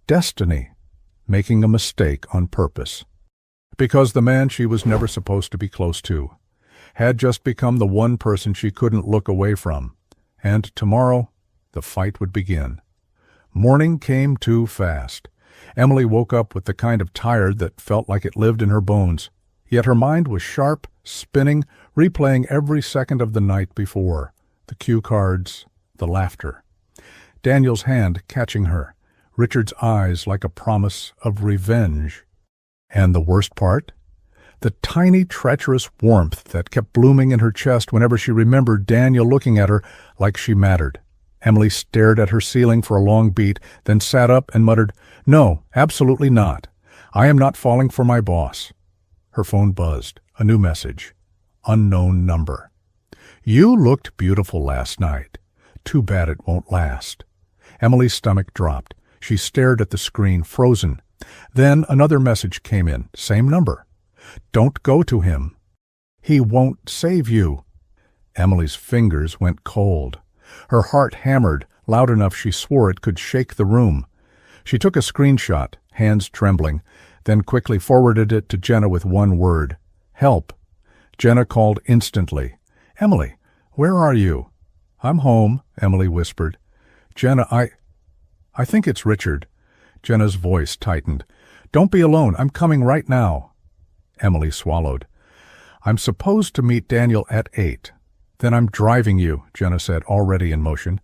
destiny, making a mistake on purpose. Because the man she was never supposed to be close to had just become the one person she couldn't look away from. And tomorrow, the fight would begin. Morning came too fast. Emily woke up with the kind of tired that felt like it lived in her bones. Yet her mind was sharp, spinning, replaying every second of the night before. The cue cards, the laughter. Daniel's hand catching her. Richard's eyes like a promise of revenge. And the worst part? The tiny, treacherous warmth that kept blooming in her chest whenever she remembered Daniel looking at her like she mattered. Emily stared at her ceiling for a long beat, then sat up and muttered, No, absolutely not. I am not falling for my boss. Her phone buzzed. A new message. Unknown number. You looked beautiful last night. Too bad it won't last. Emily's stomach dropped. She stared at the screen, frozen. Then another message came in. Same number. Don't go to him. He won't save you. Emily's fingers went cold. Her heart hammered, loud enough she swore it could shake the room. She took a screenshot, hands trembling, then quickly forwarded it to Jenna with one word. Help. Jenna called instantly. Emily, where are you? I'm home, Emily whispered. Jenna, I think it's Richard. Jenna's voice tightened. Don't be alone. I'm coming right now. Emily swallowed. I'm supposed to meet Daniel at 8. Then I'm driving you, Jenna said, already in motion.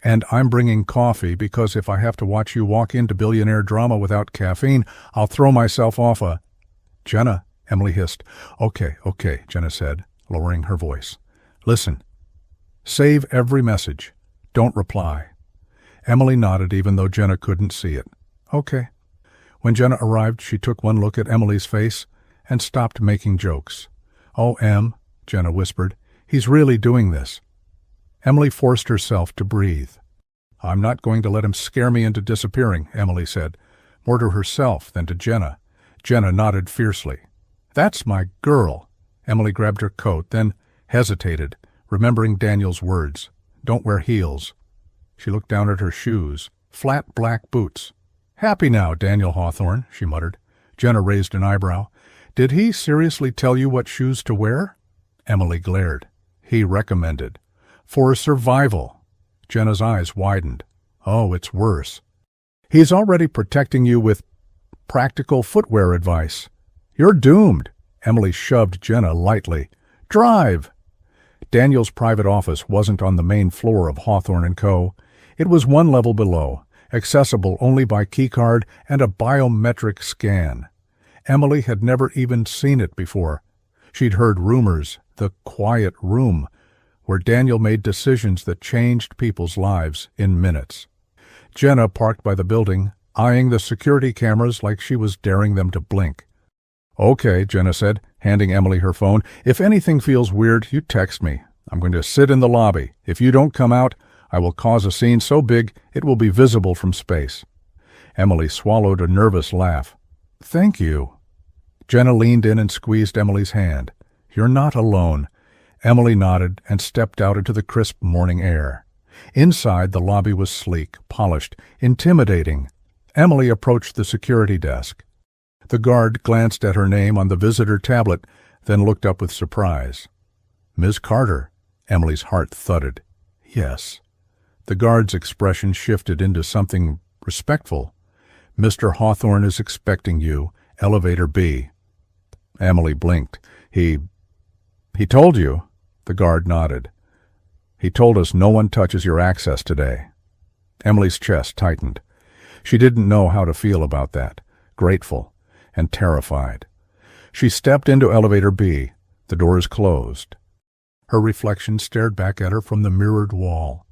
And I'm bringing coffee because if I have to watch you walk into billionaire drama without caffeine, I'll throw myself off a... Jenna, Emily hissed. Okay, Jenna said, lowering her voice. Listen. Save every message. Don't reply. Emily nodded even though Jenna couldn't see it. Okay. When Jenna arrived, she took one look at Emily's face and stopped making jokes. Oh, Em, Jenna whispered, he's really doing this. Emily forced herself to breathe. I'm not going to let him scare me into disappearing, Emily said, more to herself than to Jenna. Jenna nodded fiercely. That's my girl. Emily grabbed her coat, then hesitated, remembering Daniel's words. Don't wear heels. She looked down at her shoes, flat black boots. Happy now, Daniel Hawthorne, she muttered. Jenna raised an eyebrow. Did he seriously tell you what shoes to wear? Emily glared. He recommended. For survival. Jenna's eyes widened. Oh, it's worse. He's already protecting you with practical footwear advice. You're doomed. Emily shoved Jenna lightly. Drive! Daniel's private office wasn't on the main floor of Hawthorne & Co. It was one level below, accessible only by keycard and a biometric scan. Emily had never even seen it before. She'd heard rumors, the quiet room, where Daniel made decisions that changed people's lives in minutes. Jenna parked by the building, eyeing the security cameras like she was daring them to blink. Okay, Jenna said, handing Emily her phone. If anything feels weird, you text me. I'm going to sit in the lobby. If you don't come out, I will cause a scene so big it will be visible from space." Emily swallowed a nervous laugh. "Thank you." Jenna leaned in and squeezed Emily's hand. "You're not alone." Emily nodded and stepped out into the crisp morning air. Inside, the lobby was sleek, polished, intimidating. Emily approached the security desk. The guard glanced at her name on the visitor tablet, then looked up with surprise. "Ms. Carter." Emily's heart thudded. "Yes." The guard's expression shifted into something respectful. "Mr. Hawthorne is expecting you. Elevator B." Emily blinked. He told you?" The guard nodded. "He told us no one touches your access today." Emily's chest tightened. She didn't know how to feel about that, grateful and terrified. She stepped into elevator B. The doors closed. Her reflection stared back at her from the mirrored wall.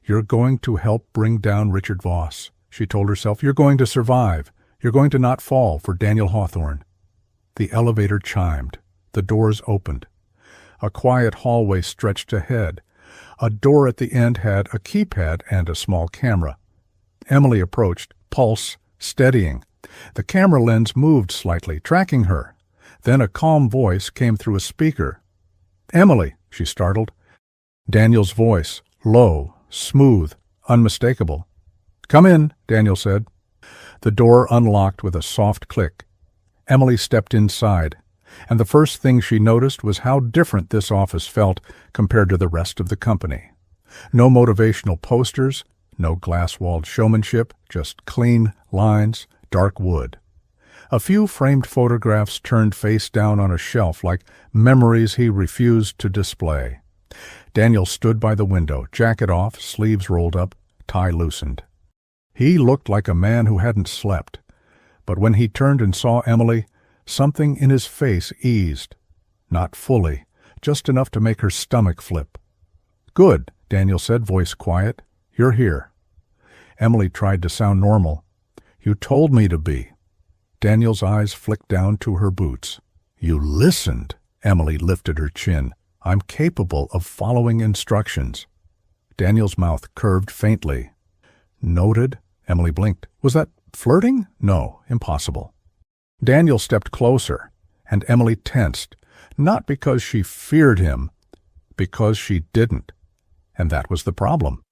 "You're going to help bring down Richard Voss," she told herself. "You're going to survive. You're going to not fall for Daniel Hawthorne." The elevator chimed. The doors opened. A quiet hallway stretched ahead. A door at the end had a keypad and a small camera. Emily approached, pulse steadying. The camera lens moved slightly, tracking her. Then a calm voice came through a speaker. "Emily," she startled. Daniel's voice, low, smooth, unmistakable. "Come in," Daniel said. The door unlocked with a soft click. Emily stepped inside, and the first thing she noticed was how different this office felt compared to the rest of the company. No motivational posters, no glass-walled showmanship, just clean lines, dark wood. A few framed photographs turned face down on a shelf like memories he refused to display. Daniel stood by the window, jacket off, sleeves rolled up, tie loosened. He looked like a man who hadn't slept. But when he turned and saw Emily, something in his face eased. Not fully, just enough to make her stomach flip. "Good," Daniel said, voice quiet. "You're here." Emily tried to sound normal. "You told me to be." Daniel's eyes flicked down to her boots. "You listened." Emily lifted her chin. "I'm capable of following instructions." Daniel's mouth curved faintly. "Noted?" Emily blinked. "Was that flirting? No, impossible." Daniel stepped closer, and Emily tensed, not because she feared him, because she didn't. And that was the problem.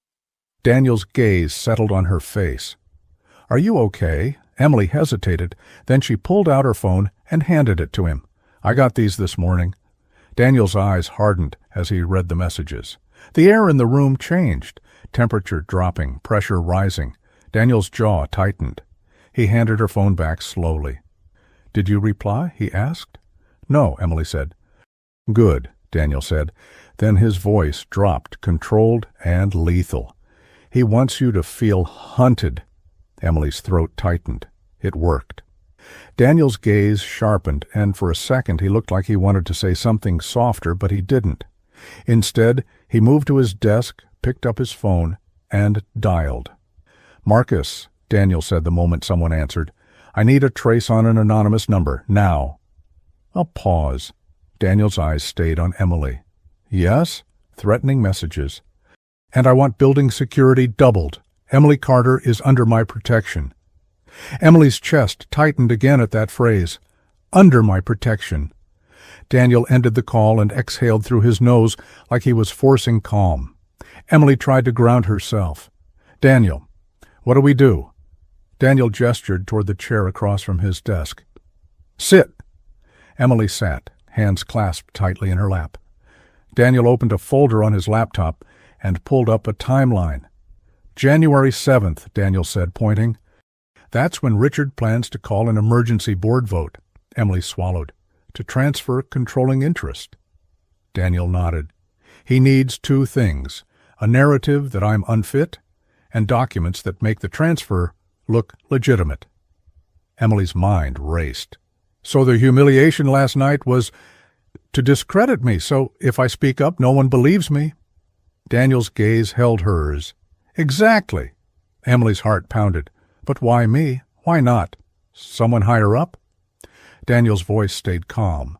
Daniel's gaze settled on her face. "Are you okay?" Emily hesitated, then she pulled out her phone and handed it to him. "I got these this morning." Daniel's eyes hardened as he read the messages. The air in the room changed, temperature dropping, pressure rising. Daniel's jaw tightened. He handed her phone back slowly. "Did you reply?" he asked. "No," Emily said. "Good," Daniel said. Then his voice dropped, controlled and lethal. "He wants you to feel hunted." Emily's throat tightened. It worked. Daniel's gaze sharpened, and for a second he looked like he wanted to say something softer, but he didn't. Instead, he moved to his desk, picked up his phone, and dialed. "Marcus," Daniel said the moment someone answered. "I need a trace on an anonymous number, now." A pause. Daniel's eyes stayed on Emily. "Yes?" Threatening messages. "And I want building security doubled. Emily Carter is under my protection." Emily's chest tightened again at that phrase. "Under my protection." Daniel ended the call and exhaled through his nose like he was forcing calm. Emily tried to ground herself. "Daniel, what do we do?" Daniel gestured toward the chair across from his desk. "Sit." Emily sat, hands clasped tightly in her lap. Daniel opened a folder on his laptop and pulled up a timeline. "January 7th, Daniel said, pointing. "That's when Richard plans to call an emergency board vote." Emily swallowed. "To transfer controlling interest." Daniel nodded. "He needs two things, a narrative that I'm unfit, and documents that make the transfer look legitimate." Emily's mind raced. "So the humiliation last night was to discredit me, so if I speak up, no one believes me?" Daniel's gaze held hers. "Exactly." Emily's heart pounded. "But why me? Why not? Someone higher up?" Daniel's voice stayed calm.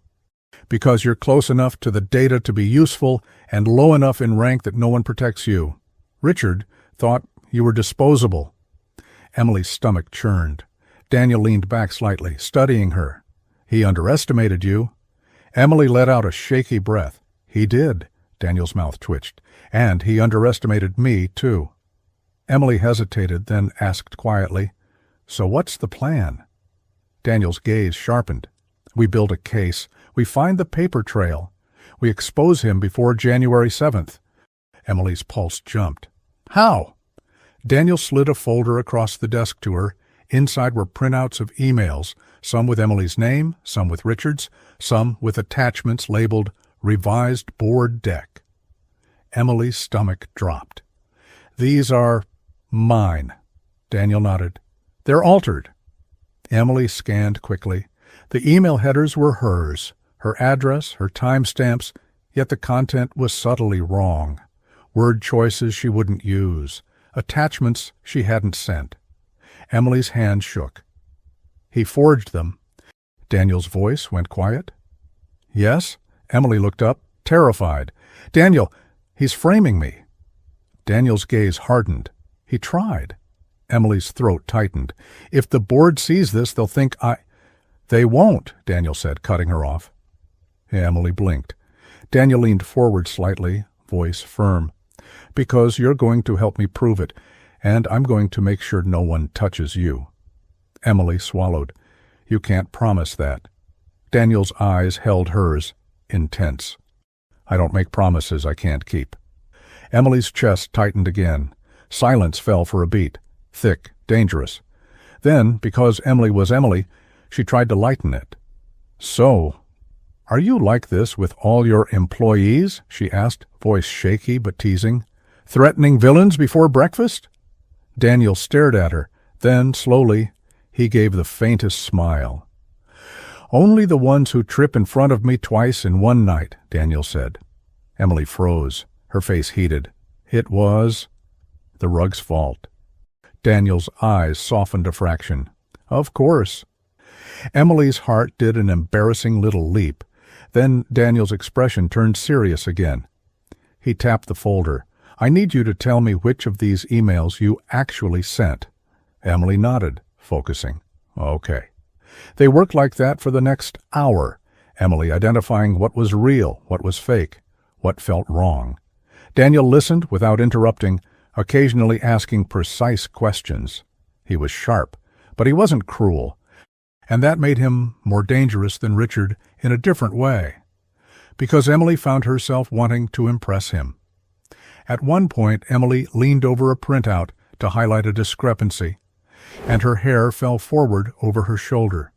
Because you're close enough to the data to be useful and low enough in rank that no one protects you. Richard thought you were disposable. Emily's stomach churned. Daniel leaned back slightly, studying her. He underestimated you. Emily let out a shaky breath. He did. Daniel's mouth twitched. And he underestimated me, too. Emily hesitated, then asked quietly, "So what's the plan?" Daniel's gaze sharpened. "We build a case. We find the paper trail. We expose him before January 7th. Emily's pulse jumped. "How?" Daniel slid a folder across the desk to her. Inside were printouts of emails, some with Emily's name, some with Richard's, some with attachments labeled Revised Board Deck. Emily's stomach dropped. "These are mine." Daniel nodded. "They're altered." Emily scanned quickly. The email headers were hers, her address, her timestamps, yet the content was subtly wrong. Word choices she wouldn't use, attachments she hadn't sent. Emily's hand shook. "He forged them." Daniel's voice went quiet. "Yes?" Emily looked up, terrified. "Daniel, he's framing me." Daniel's gaze hardened. "He tried." Emily's throat tightened. "If the board sees this, they'll think I—" "They won't," Daniel said, cutting her off. Emily blinked. Daniel leaned forward slightly, voice firm. "Because you're going to help me prove it, and I'm going to make sure no one touches you." Emily swallowed. "You can't promise that." Daniel's eyes held hers, intense. "I don't make promises I can't keep." Emily's chest tightened again. Silence fell for a beat. Thick, dangerous. Then, because Emily was Emily, she tried to lighten it. "So, are you like this with all your employees?" she asked, voice shaky but teasing. "Threatening villains before breakfast?" Daniel stared at her. Then, slowly, he gave the faintest smile. "Only the ones who trip in front of me twice in one night," Daniel said. Emily froze, her face heated. It was the rug's fault. Daniel's eyes softened a fraction. "Of course." Emily's heart did an embarrassing little leap. Then Daniel's expression turned serious again. He tapped the folder. "I need you to tell me which of these emails you actually sent." Emily nodded, focusing. "Okay." They worked like that for the next hour, Emily identifying what was real, what was fake, what felt wrong. Daniel listened without interrupting, occasionally asking precise questions. He was sharp, but he wasn't cruel, and that made him more dangerous than Richard in a different way, because Emily found herself wanting to impress him. At one point, Emily leaned over a printout to highlight a discrepancy, and her hair fell forward over her shoulder.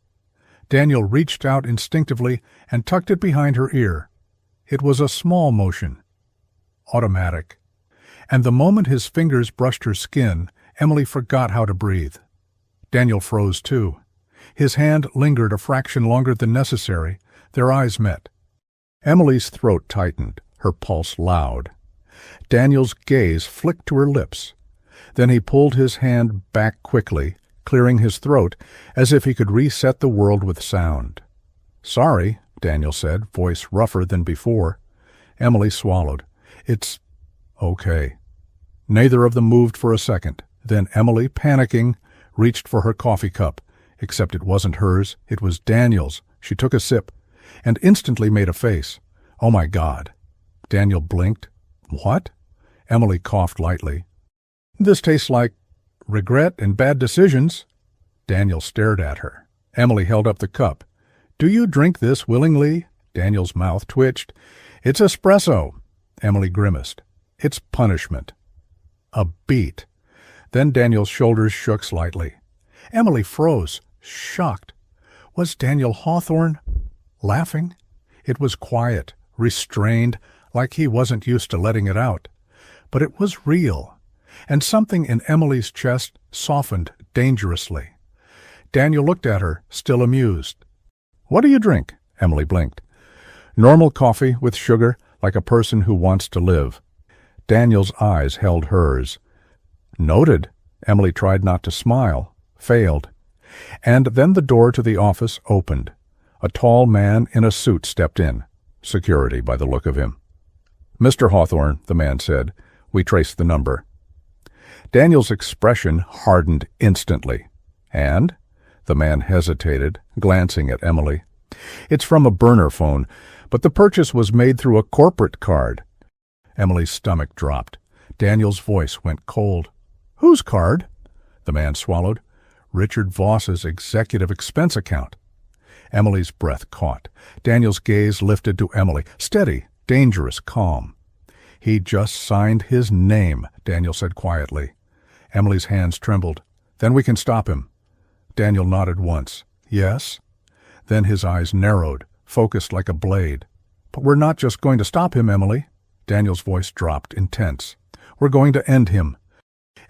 Daniel reached out instinctively and tucked it behind her ear. It was a small motion, automatic. And the moment his fingers brushed her skin, Emily forgot how to breathe. Daniel froze too. His hand lingered a fraction longer than necessary. Their eyes met. Emily's throat tightened, her pulse loud. Daniel's gaze flicked to her lips. Then he pulled his hand back quickly, clearing his throat, as if he could reset the world with sound. "Sorry," Daniel said, voice rougher than before. Emily swallowed. "It's okay." Neither of them moved for a second. Then Emily, panicking, reached for her coffee cup. Except it wasn't hers, it was Daniel's. She took a sip, and instantly made a face. "Oh my God." Daniel blinked. "What?" Emily coughed lightly. "This tastes like regret and bad decisions." Daniel stared at her. Emily held up the cup. "Do you drink this willingly?" Daniel's mouth twitched. "It's espresso." Emily grimaced. "It's punishment." A beat. Then Daniel's shoulders shook slightly. Emily froze, shocked. Was Daniel Hawthorne laughing? It was quiet, restrained, like he wasn't used to letting it out. But it was real, and something in Emily's chest softened dangerously. Daniel looked at her, still amused. "What do you drink?" Emily blinked. "Normal coffee with sugar, like a person who wants to live." Daniel's eyes held hers. "Noted." Emily tried not to smile, failed. And then the door to the office opened. A tall man in a suit stepped in. Security, by the look of him. "Mr. Hawthorne," the man said. "We traced the number." Daniel's expression hardened instantly. "And?" The man hesitated, glancing at Emily. "It's from a burner phone, but the purchase was made through a corporate card." Emily's stomach dropped. Daniel's voice went cold. "Whose card?" The man swallowed. "Richard Voss's executive expense account." Emily's breath caught. Daniel's gaze lifted to Emily. Steady, dangerous, calm. "He just signed his name," Daniel said quietly. Emily's hands trembled. "Then we can stop him." Daniel nodded once. "Yes?" Then his eyes narrowed, focused like a blade. "But we're not just going to stop him, Emily." Daniel's voice dropped, intense. "We're going to end him."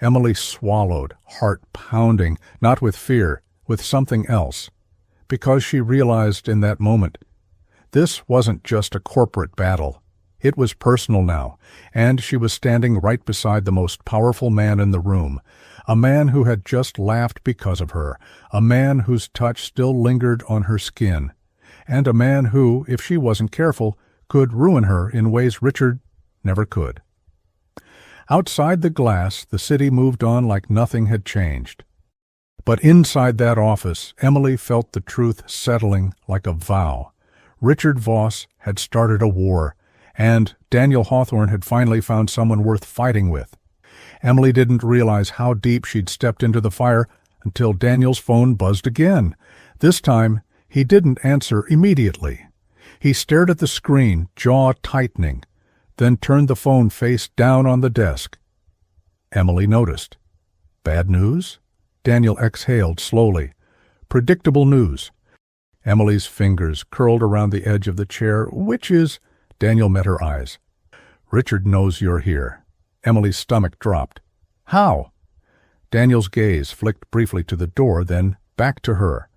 Emily swallowed, heart pounding, not with fear, with something else. Because she realized in that moment, this wasn't just a corporate battle. It was personal now, and she was standing right beside the most powerful man in the room, a man who had just laughed because of her, a man whose touch still lingered on her skin, and a man who, if she wasn't careful, could ruin her in ways Richard never could. Outside the glass, the city moved on like nothing had changed. But inside that office, Emily felt the truth settling like a vow. Richard Voss had started a war, and Daniel Hawthorne had finally found someone worth fighting with. Emily didn't realize how deep she'd stepped into the fire until Daniel's phone buzzed again. This time, he didn't answer immediately. He stared at the screen, jaw tightening, then turned the phone face down on the desk. Emily noticed. "Bad news?" Daniel exhaled slowly. "Predictable news." Emily's fingers curled around the edge of the chair. "Which is—" Daniel met her eyes. "Richard knows you're here." Emily's stomach dropped. "How?" Daniel's gaze flicked briefly to the door, then back to her.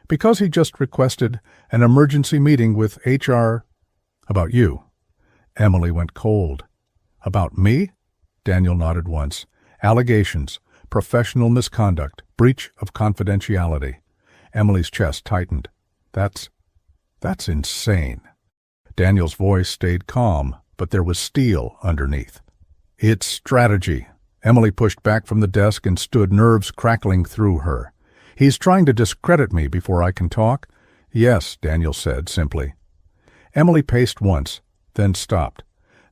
"Because he just requested an emergency meeting with HR about you." Emily went cold. "About me?" Daniel nodded once. "Allegations. Professional misconduct, breach of confidentiality." Emily's chest tightened. That's insane." Daniel's voice stayed calm, but there was steel underneath. "It's strategy." Emily pushed back from the desk and stood, nerves crackling through her. "He's trying to discredit me before I can talk?" "Yes," Daniel said simply. Emily paced once, then stopped.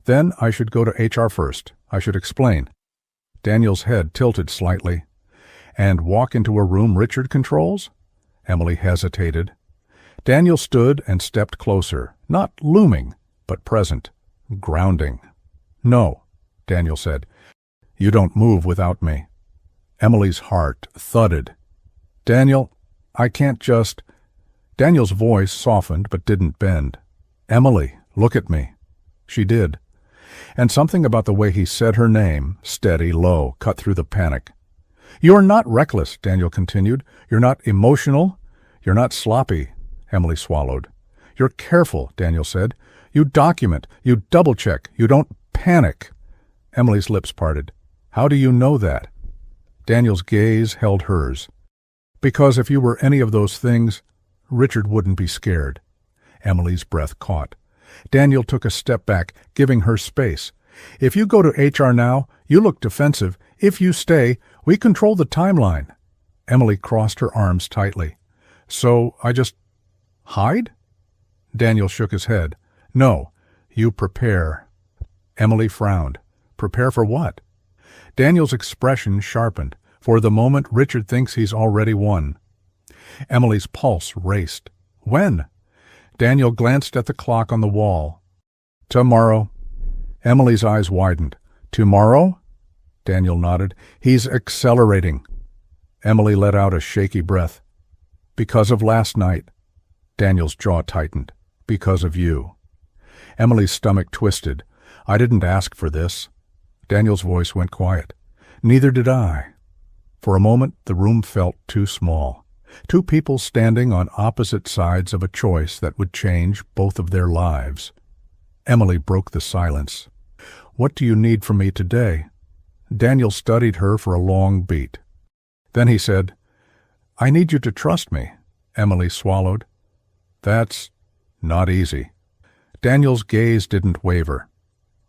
"Then I should go to HR first. I should explain." Daniel's head tilted slightly. "And walk into a room Richard controls?" Emily hesitated. Daniel stood and stepped closer, not looming, but present, grounding. "No," Daniel said. "You don't move without me." Emily's heart thudded. "Daniel, I can't just—" Daniel's voice softened but didn't bend. "Emily, look at me." She did. And something about the way he said her name, steady, low, cut through the panic. "You're not reckless," Daniel continued. "You're not emotional. You're not sloppy." Emily swallowed. "You're careful," Daniel said. "You document. You double-check. You don't panic." Emily's lips parted. "How do you know that?" Daniel's gaze held hers. "Because if you were any of those things, Richard wouldn't be scared." Emily's breath caught. Daniel took a step back, giving her space. "If you go to HR now, you look defensive. If you stay, we control the timeline." Emily crossed her arms tightly. "So I just hide?" Daniel shook his head. "No, you prepare." Emily frowned. "Prepare for what?" Daniel's expression sharpened. "For the moment Richard thinks he's already won." Emily's pulse raced. "When?" Daniel glanced at the clock on the wall. "Tomorrow." Emily's eyes widened. "Tomorrow?" Daniel nodded. "He's accelerating." Emily let out a shaky breath. "Because of last night." Daniel's jaw tightened. "Because of you." Emily's stomach twisted. "I didn't ask for this." Daniel's voice went quiet. "Neither did I." For a moment, the room felt too small. Two people standing on opposite sides of a choice that would change both of their lives. Emily broke the silence. "What do you need from me today?" Daniel studied her for a long beat. Then he said, "I need you to trust me." Emily swallowed. That's not easy. Daniel's gaze didn't waver.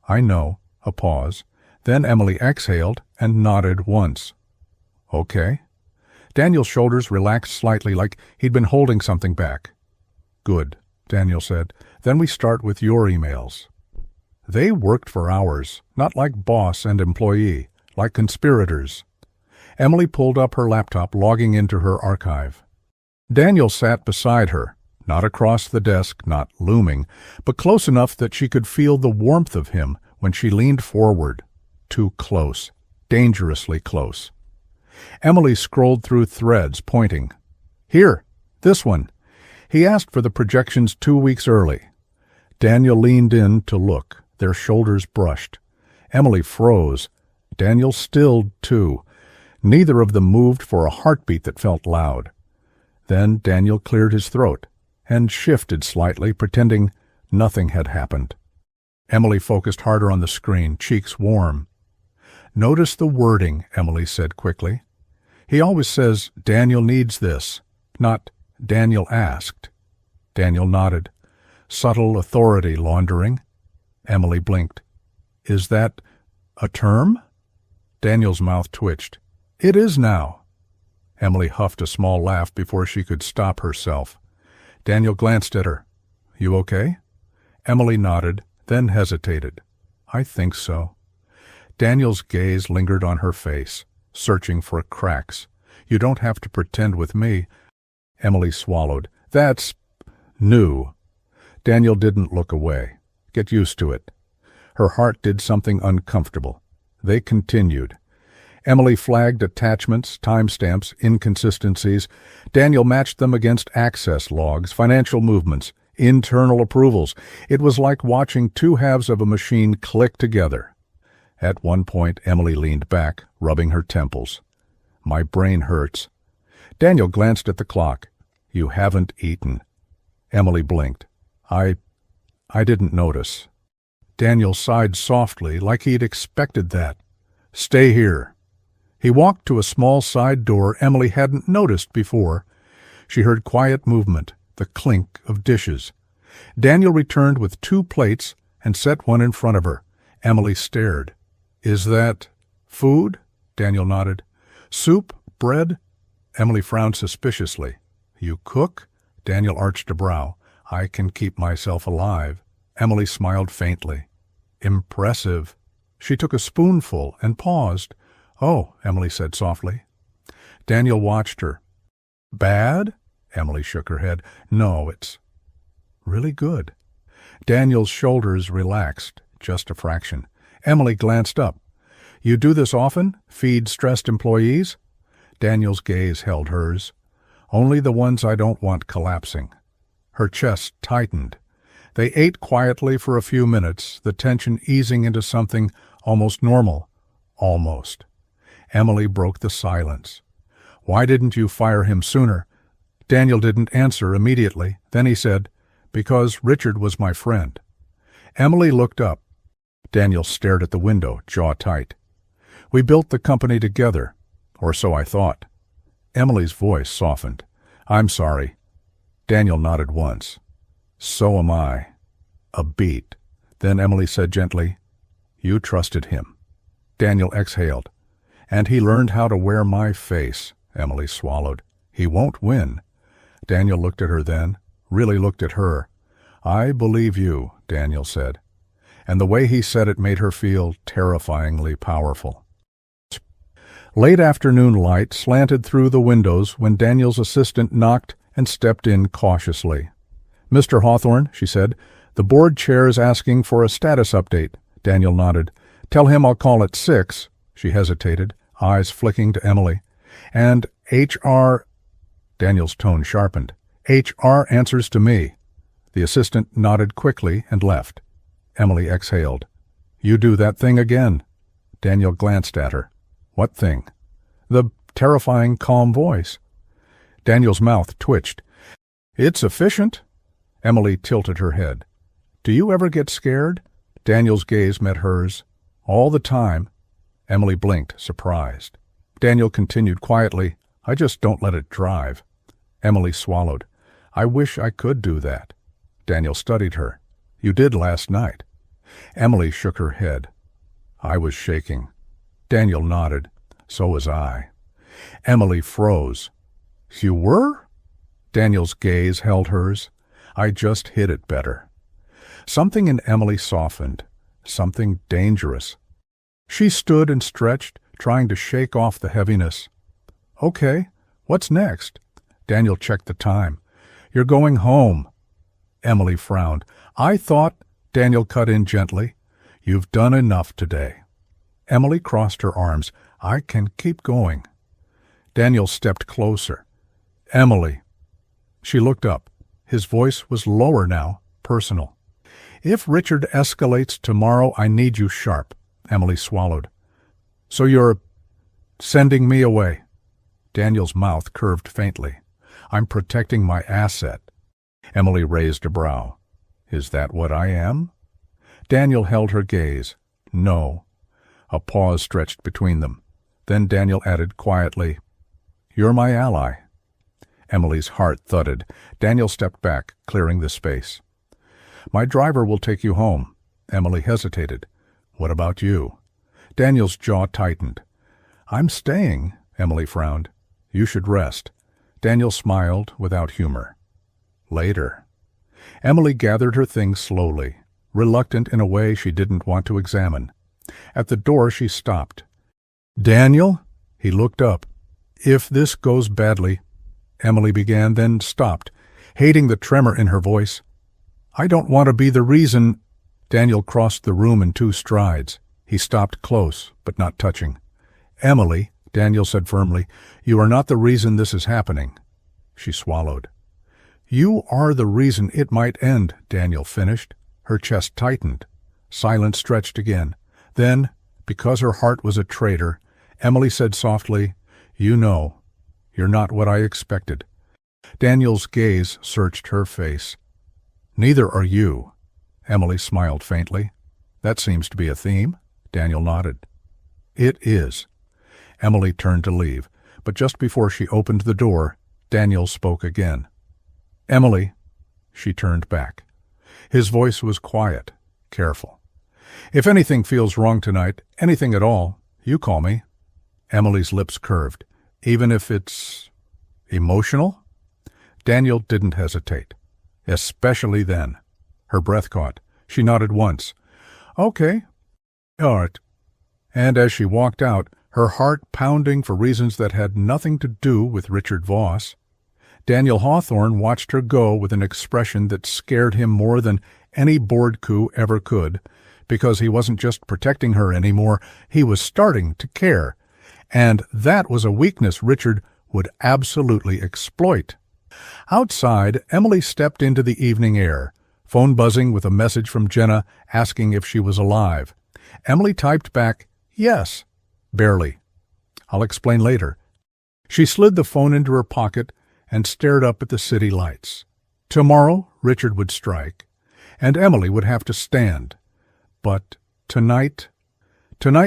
I know. A pause. Then Emily exhaled and nodded once. Okay. Daniel's shoulders relaxed slightly, like he'd been holding something back. Good, Daniel said. Then we start with your emails. They worked for hours, not like boss and employee, like conspirators. Emily pulled up her laptop, logging into her archive. Daniel sat beside her, not across the desk, not looming, but close enough that she could feel the warmth of him when she leaned forward. Too close, dangerously close. Emily scrolled through threads, pointing. Here, this one. He asked for the projections 2 weeks early. Daniel leaned in to look. Their shoulders brushed. Emily froze. Daniel stilled, too. Neither of them moved for a heartbeat that felt loud. Then Daniel cleared his throat and shifted slightly, pretending nothing had happened. Emily focused harder on the screen, cheeks warm. Notice the wording, Emily said quickly. He always says, Daniel needs this, not Daniel asked. Daniel nodded. Subtle authority laundering. Emily blinked. Is that a term? Daniel's mouth twitched. It is now. Emily huffed a small laugh before she could stop herself. Daniel glanced at her. You okay? Emily nodded, then hesitated. I think so. Daniel's gaze lingered on her face, searching for cracks. You don't have to pretend with me. Emily swallowed. That's new. Daniel didn't look away. Get used to it. Her heart did something uncomfortable. They continued. Emily flagged attachments, timestamps, inconsistencies. Daniel matched them against access logs, financial movements, internal approvals. It was like watching two halves of a machine click together. At one point, Emily leaned back, rubbing her temples. My brain hurts. Daniel glanced at the clock. You haven't eaten. Emily blinked. I didn't notice. Daniel sighed softly, like he'd expected that. Stay here. He walked to a small side door Emily hadn't noticed before. She heard quiet movement, the clink of dishes. Daniel returned with 2 plates and set one in front of her. Emily stared. Is that food? Daniel nodded. Soup? Bread? Emily frowned suspiciously. You cook? Daniel arched a brow. I can keep myself alive. Emily smiled faintly. Impressive. She took a spoonful and paused. Oh, Emily said softly. Daniel watched her. Bad? Emily shook her head. No, it's really good. Daniel's shoulders relaxed, just a fraction. Emily glanced up. You do this often? Feed stressed employees? Daniel's gaze held hers. Only the ones I don't want collapsing. Her chest tightened. They ate quietly for a few minutes, the tension easing into something almost normal. Almost. Emily broke the silence. Why didn't you fire him sooner? Daniel didn't answer immediately. Then he said, Because Richard was my friend. Emily looked up. Daniel stared at the window, jaw tight. We built the company together, or so I thought. Emily's voice softened. I'm sorry. Daniel nodded once. So am I. A beat. Then Emily said gently, You trusted him. Daniel exhaled. And he learned how to wear my face, Emily swallowed. He won't win. Daniel looked at her then, really looked at her. I believe you, Daniel said. And the way he said it made her feel terrifyingly powerful. Late afternoon light slanted through the windows when Daniel's assistant knocked and stepped in cautiously. Mr. Hawthorne, she said, the board chair is asking for a status update. Daniel nodded. Tell him I'll call at 6. She hesitated, eyes flicking to Emily. And HR... Daniel's tone sharpened. HR answers to me. The assistant nodded quickly and left. Emily exhaled. You do that thing again. Daniel glanced at her. What thing? The terrifying, calm voice. Daniel's mouth twitched. It's efficient. Emily tilted her head. Do you ever get scared? Daniel's gaze met hers. All the time. Emily blinked, surprised. Daniel continued quietly, I just don't let it drive. Emily swallowed. I wish I could do that. Daniel studied her. You did last night. Emily shook her head. I was shaking. Daniel nodded. So was I. Emily froze. You were? Daniel's gaze held hers. I just hid it better. Something in Emily softened. Something dangerous. She stood and stretched, trying to shake off the heaviness. Okay, what's next? Daniel checked the time. You're going home. Emily frowned. I thought, Daniel cut in gently, you've done enough today. Emily crossed her arms. I can keep going. Daniel stepped closer. Emily. She looked up. His voice was lower now, personal. If Richard escalates tomorrow, I need you sharp. Emily swallowed. So you're sending me away? Daniel's mouth curved faintly. I'm protecting my asset. Emily raised a brow. Is that what I am? Daniel held her gaze. No. A pause stretched between them. Then Daniel added quietly, You're my ally. Emily's heart thudded. Daniel stepped back, clearing the space. My driver will take you home. Emily hesitated. What about you? Daniel's jaw tightened. I'm staying, Emily frowned. You should rest. Daniel smiled without humor. Later. Emily gathered her things slowly, reluctant in a way she didn't want to examine. At the door she stopped. Daniel? He looked up. If this goes badly, Emily began, then stopped, hating the tremor in her voice. I don't want to be the reason. Daniel crossed the room in 2 strides. He stopped close, but not touching. Emily, Daniel said firmly, you are not the reason this is happening. She swallowed. You are the reason it might end, Daniel finished. Her chest tightened. Silence stretched again. Then, because her heart was a traitor, Emily said softly, You know, you're not what I expected. Daniel's gaze searched her face. Neither are you. Emily smiled faintly. That seems to be a theme. Daniel nodded. It is. Emily turned to leave, but just before she opened the door, Daniel spoke again. Emily. She turned back. His voice was quiet, careful. If anything feels wrong tonight, anything at all, you call me. Emily's lips curved. Even if it's emotional? Daniel didn't hesitate. Especially then. Her breath caught. She nodded once. Okay. All right. And as she walked out, her heart pounding for reasons that had nothing to do with Richard Voss, Daniel Hawthorne watched her go with an expression that scared him more than any board coup ever could, because he wasn't just protecting her anymore, he was starting to care. And that was a weakness Richard would absolutely exploit. Outside, Emily stepped into the evening air, phone buzzing with a message from Jenna asking if she was alive. Emily typed back, yes, barely. I'll explain later. She slid the phone into her pocket and stared up at the city lights. Tomorrow, Richard would strike, and Emily would have to stand. But tonight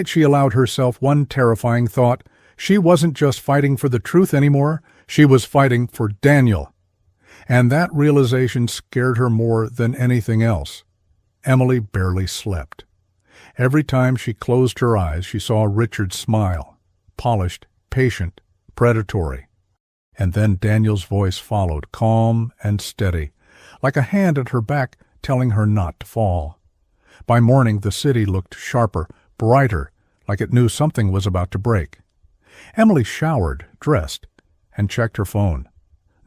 she allowed herself one terrifying thought. She wasn't just fighting for the truth anymore, she was fighting for Daniel. And that realization scared her more than anything else. Emily barely slept. Every time she closed her eyes, she saw Richard smile, polished, patient, predatory. And then Daniel's voice followed, calm and steady, like a hand at her back telling her not to fall. By morning, the city looked sharper, brighter, like it knew something was about to break. Emily showered, dressed, and checked her phone.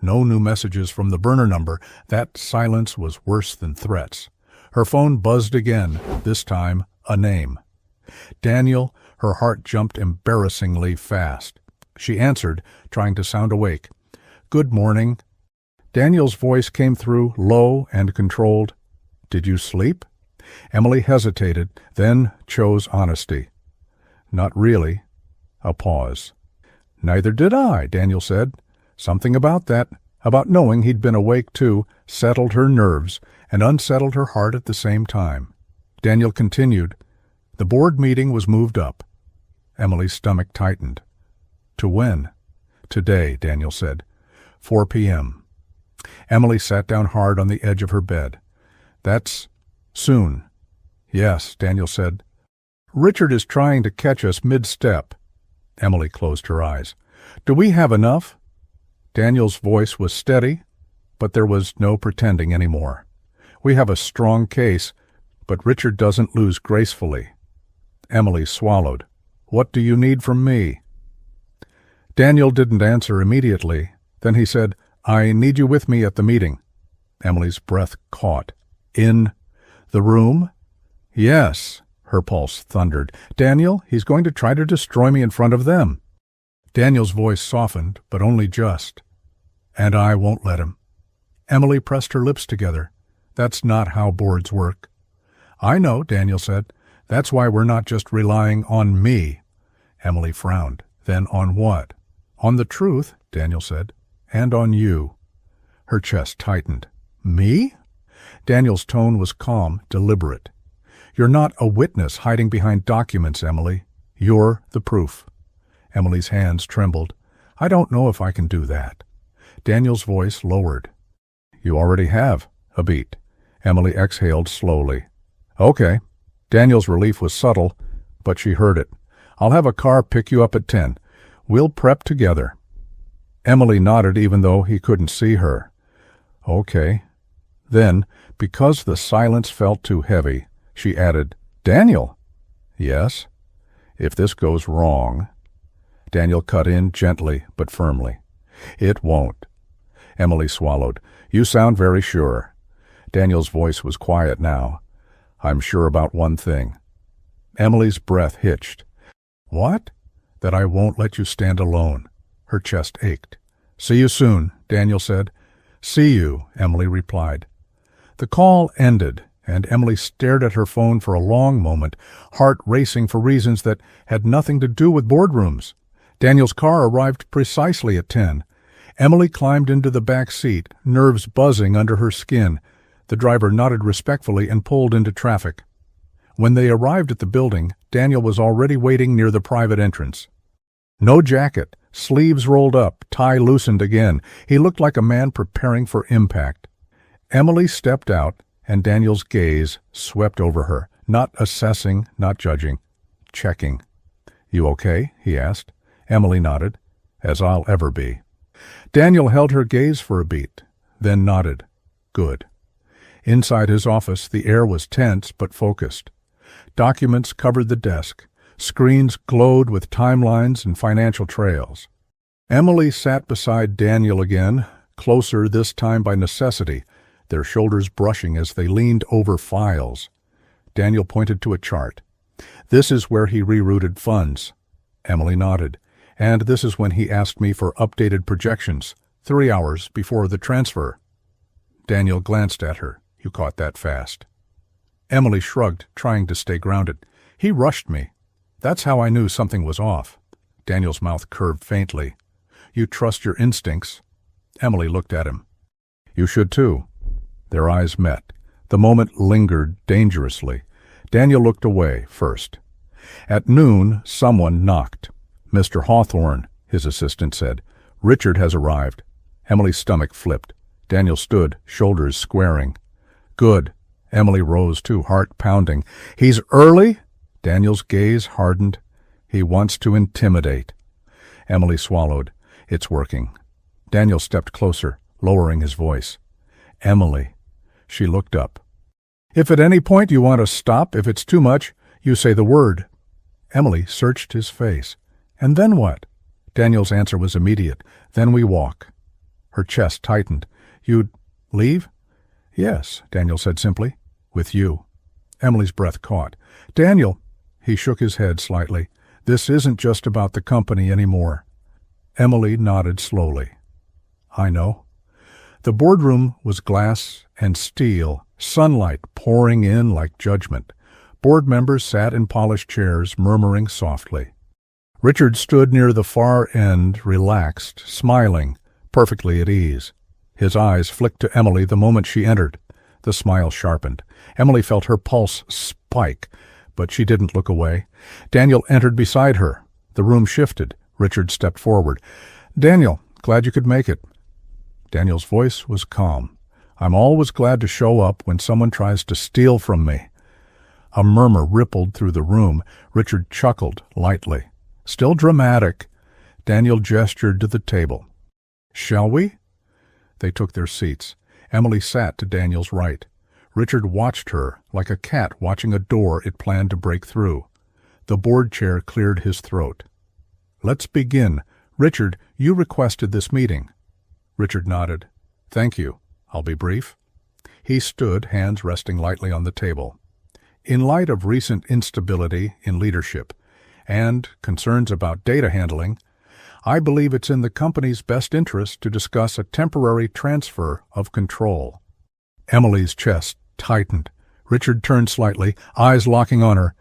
No new messages from the burner number. That silence was worse than threats. Her phone buzzed again, this time a name. Daniel, her heart jumped embarrassingly fast. She answered, trying to sound awake. Good morning. Daniel's voice came through, low and controlled. Did you sleep? Emily hesitated, then chose honesty. Not really. A pause. Neither did I, Daniel said. Something about that, about knowing he'd been awake too, settled her nerves and unsettled her heart at the same time. Daniel continued. The board meeting was moved up. Emily's stomach tightened. To when? Today, Daniel said. 4 p.m. Emily sat down hard on the edge of her bed. That's soon. Yes, Daniel said. Richard is trying to catch us mid-step. Emily closed her eyes. Do we have enough? Daniel's voice was steady, but there was no pretending anymore. We have a strong case, but Richard doesn't lose gracefully. Emily swallowed. What do you need from me? Daniel didn't answer immediately. Then he said, I need you with me at the meeting. Emily's breath caught. In the room? Yes, her pulse thundered. Daniel, he's going to try to destroy me in front of them. Daniel's voice softened, but only just. And I won't let him. Emily pressed her lips together. That's not how boards work. I know, Daniel said. That's why we're not just relying on me. Emily frowned. Then on what? On the truth, Daniel said. And on you. Her chest tightened. Me? Daniel's tone was calm, deliberate. You're not a witness hiding behind documents, Emily. You're the proof. Emily's hands trembled. I don't know if I can do that. Daniel's voice lowered. You already have a beat. Emily exhaled slowly. Okay. Daniel's relief was subtle, but she heard it. I'll have a car pick you up at 10. We'll prep together. Emily nodded even though he couldn't see her. Okay. Then, because the silence felt too heavy, she added, Daniel. Yes. If this goes wrong. Daniel cut in gently but firmly. It won't. Emily swallowed. You sound very sure. Daniel's voice was quiet now. I'm sure about one thing. Emily's breath hitched. What? That I won't let you stand alone. Her chest ached. See you soon, Daniel said. See you, Emily replied. The call ended, and Emily stared at her phone for a long moment, heart racing for reasons that had nothing to do with boardrooms. Daniel's car arrived precisely at 10. Emily climbed into the back seat, nerves buzzing under her skin. The driver nodded respectfully and pulled into traffic. When they arrived at the building, Daniel was already waiting near the private entrance. No jacket, sleeves rolled up, tie loosened again. He looked like a man preparing for impact. Emily stepped out, and Daniel's gaze swept over her, not assessing, not judging, checking. You okay? He asked. Emily nodded. As I'll ever be. Daniel held her gaze for a beat, then nodded. Good. Inside his office, the air was tense but focused. Documents covered the desk. Screens glowed with timelines and financial trails. Emily sat beside Daniel again, closer this time by necessity, their shoulders brushing as they leaned over files. Daniel pointed to a chart. This is where he rerouted funds. Emily nodded. And this is when he asked me for updated projections, 3 hours before the transfer. Daniel glanced at her. You caught that fast. Emily shrugged, trying to stay grounded. He rushed me. That's how I knew something was off. Daniel's mouth curved faintly. You trust your instincts. Emily looked at him. You should too. Their eyes met. The moment lingered dangerously. Daniel looked away first. At noon, someone knocked. Mr. Hawthorne, his assistant said. Richard has arrived. Emily's stomach flipped. Daniel stood, shoulders squaring. Good. Emily rose too, heart pounding. He's early? Daniel's gaze hardened. He wants to intimidate. Emily swallowed. It's working. Daniel stepped closer, lowering his voice. Emily. She looked up. If at any point you want to stop, if it's too much, you say the word. Emily searched his face. And then what? Daniel's answer was immediate. Then we walk. Her chest tightened. You'd leave? Yes, Daniel said simply. With you. Emily's breath caught. Daniel. He shook his head slightly. This isn't just about the company anymore. Emily nodded slowly. I know. The boardroom was glass and steel, sunlight pouring in like judgment. Board members sat in polished chairs, murmuring softly. Richard stood near the far end, relaxed, smiling, perfectly at ease. His eyes flicked to Emily the moment she entered. The smile sharpened. Emily felt her pulse spike, but she didn't look away. Daniel entered beside her. The room shifted. Richard stepped forward. Daniel, glad you could make it. Daniel's voice was calm. "I'm always glad to show up when someone tries to steal from me." A murmur rippled through the room. Richard chuckled lightly. "Still dramatic." Daniel gestured to the table. "Shall we?" They took their seats. Emily sat to Daniel's right. Richard watched her like a cat watching a door it planned to break through. The board chair cleared his throat. "Let's begin. Richard, you requested this meeting." Richard nodded. "Thank you. I'll be brief." He stood, hands resting lightly on the table. "In light of recent instability in leadership and concerns about data handling, I believe it's in the company's best interest to discuss a temporary transfer of control." Emily's chest tightened. Richard turned slightly, eyes locking on her.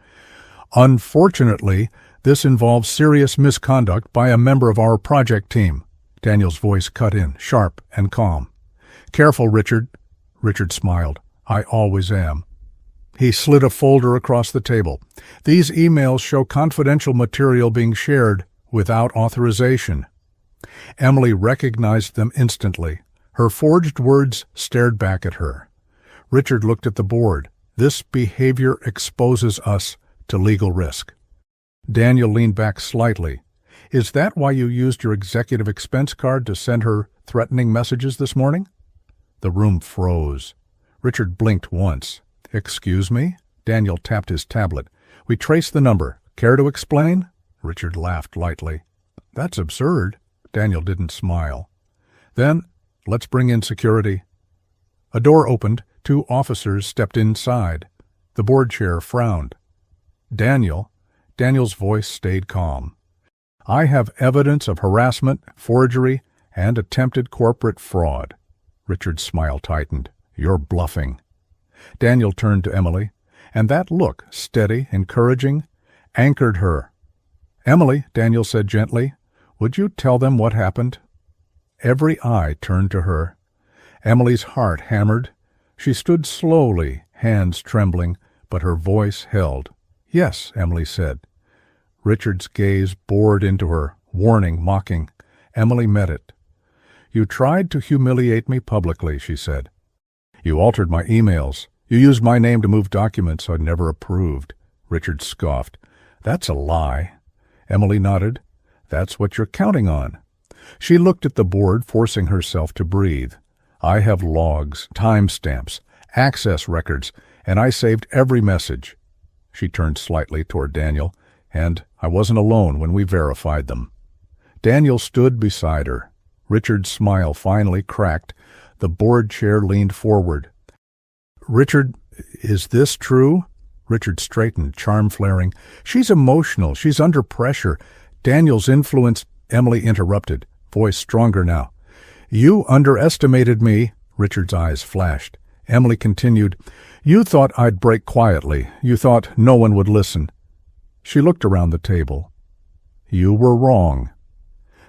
"Unfortunately, this involves serious misconduct by a member of our project team." Daniel's voice cut in, sharp and calm. "Careful, Richard." Richard smiled. "I always am." He slid a folder across the table. "These emails show confidential material being shared without authorization." Emily recognized them instantly. Her forged words stared back at her. Richard looked at the board. "This behavior exposes us to legal risk." Daniel leaned back slightly. "Is that why you used your executive expense card to send her threatening messages this morning?" The room froze. Richard blinked once. "Excuse me?" Daniel tapped his tablet. "We traced the number. Care to explain?" Richard laughed lightly. "That's absurd." Daniel didn't smile. "Then let's bring in security." A door opened. 2 officers stepped inside. The board chair frowned. Daniel's voice stayed calm. "I have evidence of harassment, forgery, and attempted corporate fraud." Richard's smile tightened. "You're bluffing." Daniel turned to Emily, and that look, steady, encouraging, anchored her. "Emily," Daniel said gently, "would you tell them what happened?" Every eye turned to her. Emily's heart hammered. She stood slowly, hands trembling, but her voice held. "Yes," Emily said. Richard's gaze bored into her, warning, mocking. Emily met it. "You tried to humiliate me publicly," she said. "You altered my emails. You used my name to move documents I'd never approved." Richard scoffed. "That's a lie." Emily nodded. "That's what you're counting on." She looked at the board, forcing herself to breathe. "I have logs, timestamps, access records, and I saved every message." She turned slightly toward Daniel, "and I wasn't alone when we verified them." Daniel stood beside her. Richard's smile finally cracked. The board chair leaned forward. "Richard, is this true?" Richard straightened, charm flaring. "She's emotional. She's under pressure." Daniel's influence. Emily interrupted, voice stronger now. "You underestimated me." Richard's eyes flashed. Emily continued, "You thought I'd break quietly. You thought no one would listen." She looked around the table. "You were wrong."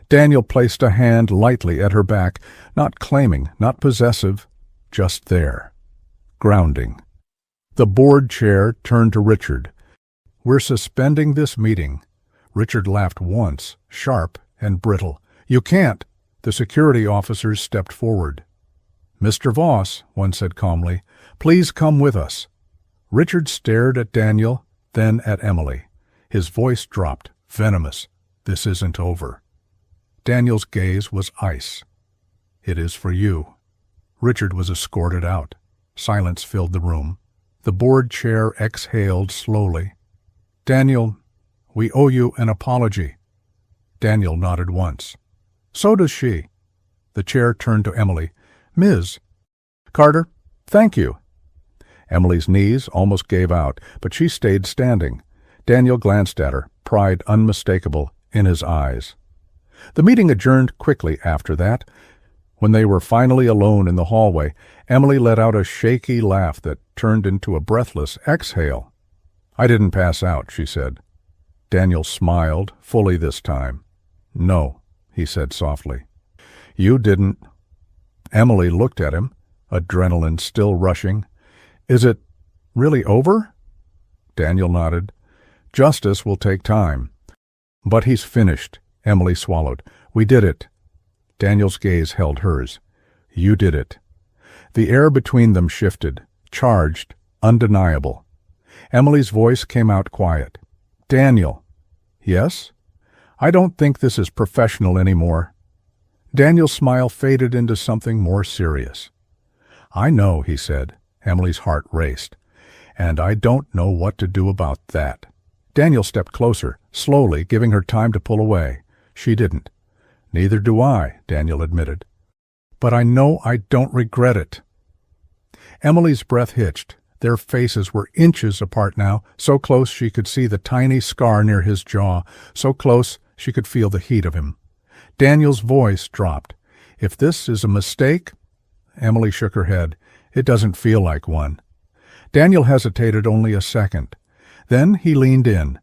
Daniel placed a hand lightly at her back, not claiming, not possessive, just there. Grounding. The board chair turned to Richard. "We're suspending this meeting." Richard laughed once, sharp and brittle. "You can't." The security officers stepped forward. "Mr. Voss," one said calmly, "please come with us." Richard stared at Daniel, then at Emily. His voice dropped, venomous. "This isn't over." Daniel's gaze was ice. "It is for you." Richard was escorted out. Silence filled the room. The board chair exhaled slowly. "Daniel, we owe you an apology." Daniel nodded once. "So does she." The chair turned to Emily. "Ms. Carter, thank you." Emily's knees almost gave out, but she stayed standing. Daniel glanced at her, pride unmistakable in his eyes. The meeting adjourned quickly after that. When they were finally alone in the hallway, Emily let out a shaky laugh that turned into a breathless exhale. "I didn't pass out," she said. Daniel smiled, fully this time. "No," he said softly. "You didn't." Emily looked at him, adrenaline still rushing. "Is it really over?" Daniel nodded. "Justice will take time." "But he's finished." Emily swallowed. "We did it." Daniel's gaze held hers. You did it." The air between them shifted, charged, undeniable. Emily's voice came out quiet. "Daniel." "Yes?" "I don't think this is professional anymore." Daniel's smile faded into something more serious. "I know," he said. Emily's heart raced. "And I don't know what to do about that." Daniel stepped closer, slowly, giving her time to pull away. She didn't. "Neither do I," Daniel admitted. "But I know I don't regret it." Emily's breath hitched. Their faces were inches apart now, so close she could see the tiny scar near his jaw, so close she could feel the heat of him. Daniel's voice dropped. "If this is a mistake—" Emily shook her head. "It doesn't feel like one." Daniel hesitated only a second. Then he leaned in,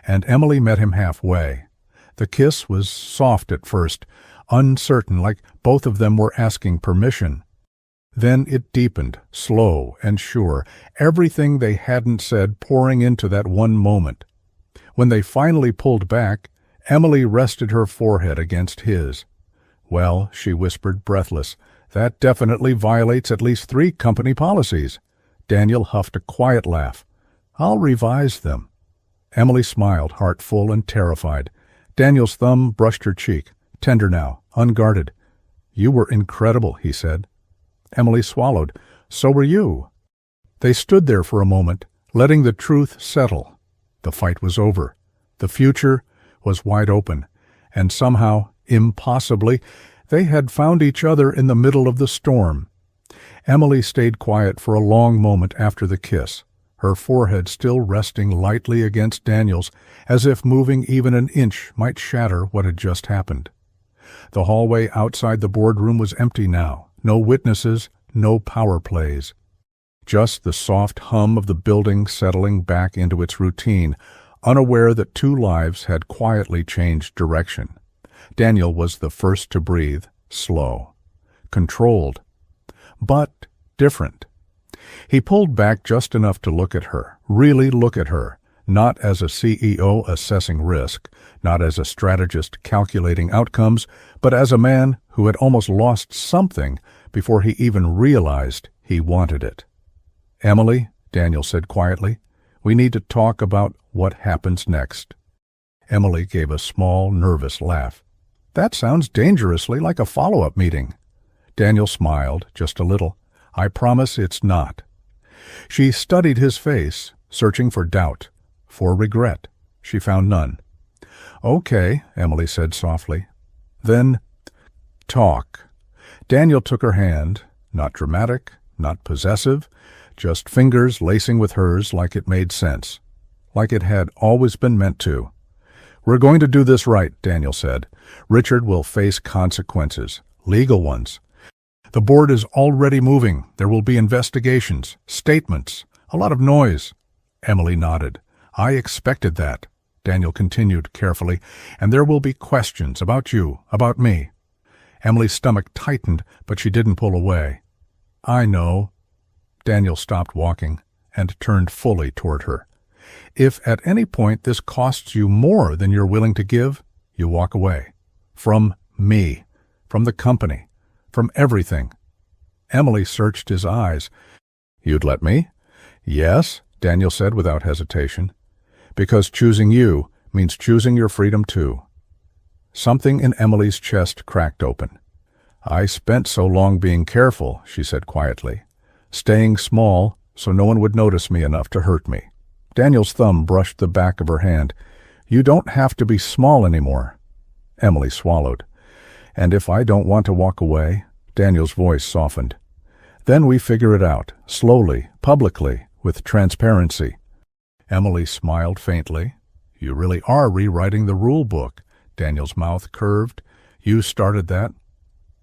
and Emily met him halfway. The kiss was soft at first, uncertain, like both of them were asking permission. Then it deepened, slow and sure, everything they hadn't said pouring into that one moment. When they finally pulled back, Emily rested her forehead against his. "Well," she whispered, breathless, "that definitely violates at least 3 company policies." Daniel huffed a quiet laugh. "I'll revise them." Emily smiled, heart full and terrified. Daniel's thumb brushed her cheek, tender now, unguarded. "You were incredible," he said. Emily swallowed. "So were you." They stood there for a moment, letting the truth settle. The fight was over. The future was wide open, and somehow, impossibly, they had found each other in the middle of the storm. Emily stayed quiet for a long moment after the kiss, her forehead still resting lightly against Daniel's, as if moving even an inch might shatter what had just happened. The hallway outside the boardroom was empty now, no witnesses, no power plays. Just the soft hum of the building settling back into its routine, unaware that 2 lives had quietly changed direction. Daniel was the first to breathe, slow, controlled, but different. He pulled back just enough to look at her, really look at her, not as a CEO assessing risk, not as a strategist calculating outcomes, but as a man who had almost lost something before he even realized he wanted it. "Emily," Daniel said quietly, "we need to talk about what happens next." Emily gave a small, nervous laugh. "That sounds dangerously like a follow-up meeting." Daniel smiled, just a little. "I promise it's not." She studied his face, searching for doubt, for regret. She found none. "Okay," Emily said softly. "Then talk." Daniel took her hand, not dramatic, not possessive, just fingers lacing with hers like it made sense, like it had always been meant to. "We're going to do this right," Daniel said. "Richard will face consequences, legal ones. The board is already moving. There will be investigations, statements, a lot of noise." Emily nodded. "I expected that," Daniel continued carefully, "and there will be questions about you, about me." Emily's stomach tightened, but she didn't pull away. "I know." Daniel stopped walking and turned fully toward her. "If at any point this costs you more than you're willing to give, you walk away. From me, from the company, from everything." Emily searched his eyes. "You'd let me?" "Yes," Daniel said without hesitation. "Because choosing you means choosing your freedom too." Something in Emily's chest cracked open. "I spent so long being careful," she said quietly, "staying small so no one would notice me enough to hurt me." Daniel's thumb brushed the back of her hand. "You don't have to be small anymore." Emily swallowed. "And if I don't want to walk away?" Daniel's voice softened. "Then we figure it out, slowly, publicly, with transparency." Emily smiled faintly. "You really are rewriting the rule book." Daniel's mouth curved. "You started that."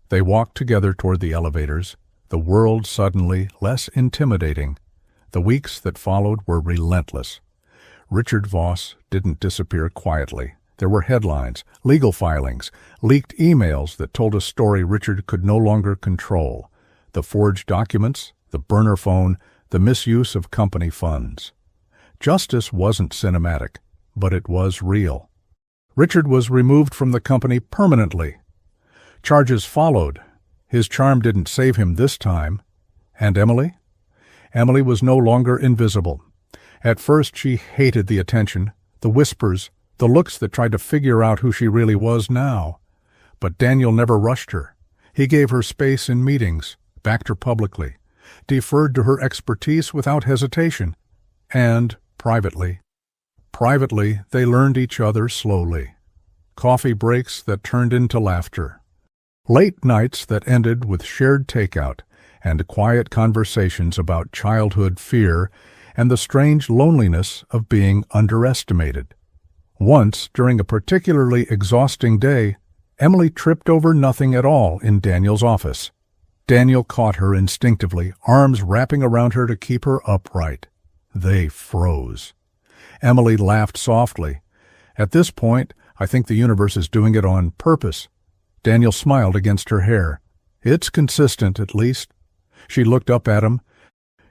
They walked together toward the elevators, the world suddenly less intimidating. The weeks that followed were relentless. Richard Voss didn't disappear quietly. There were headlines, legal filings, leaked emails that told a story Richard could no longer control. The forged documents, the burner phone, the misuse of company funds. Justice wasn't cinematic, but it was real. Richard was removed from the company permanently. Charges followed. His charm didn't save him this time. And Emily? Emily was no longer invisible. At first she hated the attention, the whispers, the looks that tried to figure out who she really was now. But Daniel never rushed her. He gave her space in meetings, backed her publicly, deferred to her expertise without hesitation. And, privately, they learned each other slowly. Coffee breaks that turned into laughter. Late nights that ended with shared takeout and quiet conversations about childhood fear and the strange loneliness of being underestimated. Once, during a particularly exhausting day, Emily tripped over nothing at all in Daniel's office. Daniel caught her instinctively, arms wrapping around her to keep her upright. They froze. Emily laughed softly. At this point, I think the universe is doing it on purpose. Daniel smiled against her hair. It's consistent, at least. She looked up at him.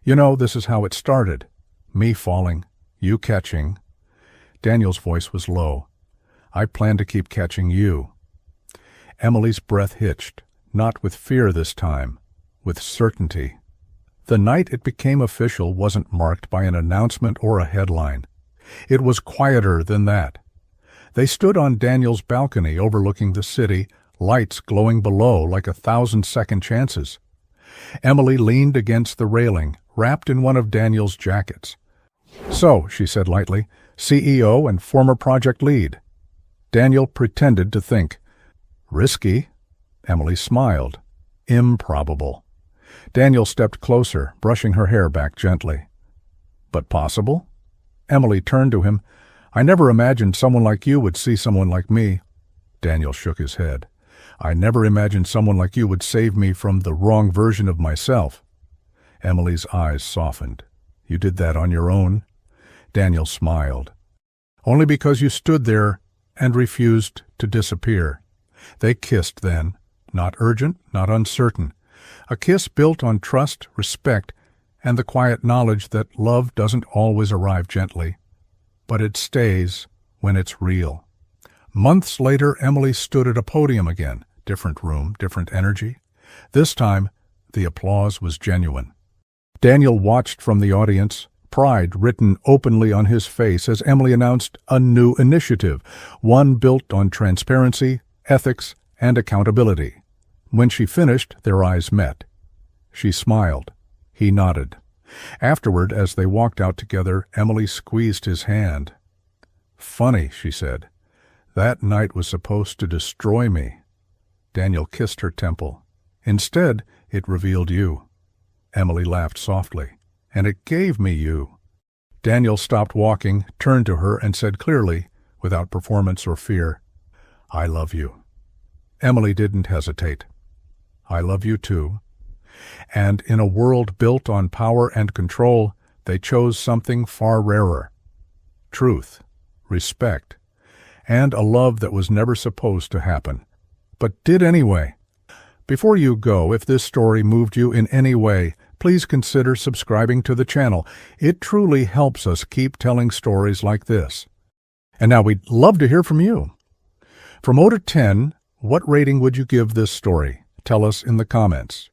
You know, this is how it started. Me falling, you catching. Daniel's voice was low. I plan to keep catching you. Emily's breath hitched, not with fear this time, with certainty. The night it became official wasn't marked by an announcement or a headline. It was quieter than that. They stood on Daniel's balcony overlooking the city, lights glowing below like 1,000 second chances. Emily leaned against the railing, wrapped in one of Daniel's jackets. So, she said lightly, CEO and former project lead. Daniel pretended to think. Risky? Emily smiled. Improbable. Daniel stepped closer, brushing her hair back gently. But possible? Emily turned to him. I never imagined someone like you would see someone like me. Daniel shook his head. I never imagined someone like you would save me from the wrong version of myself. Emily's eyes softened. You did that on your own? Daniel smiled. Only because you stood there and refused to disappear. They kissed then, not urgent, not uncertain. A kiss built on trust, respect, and the quiet knowledge that love doesn't always arrive gently, but it stays when it's real. Months later, Emily stood at a podium again, different room, different energy. This time, the applause was genuine. Daniel watched from the audience, pride written openly on his face as Emily announced a new initiative, one built on transparency, ethics, and accountability. When she finished, their eyes met. She smiled. He nodded. Afterward, as they walked out together, Emily squeezed his hand. Funny, she said. That night was supposed to destroy me. Daniel kissed her temple. Instead, it revealed you. Emily laughed softly. And it gave me you. Daniel stopped walking, turned to her, and said clearly, without performance or fear, I love you. Emily didn't hesitate. I love you too. And in a world built on power and control, they chose something far rarer. Truth, respect, and a love that was never supposed to happen, but did anyway. Before you go, if this story moved you in any way, please consider subscribing to the channel. It truly helps us keep telling stories like this. And now we'd love to hear from you. From 0 to 10, what rating would you give this story? Tell us in the comments.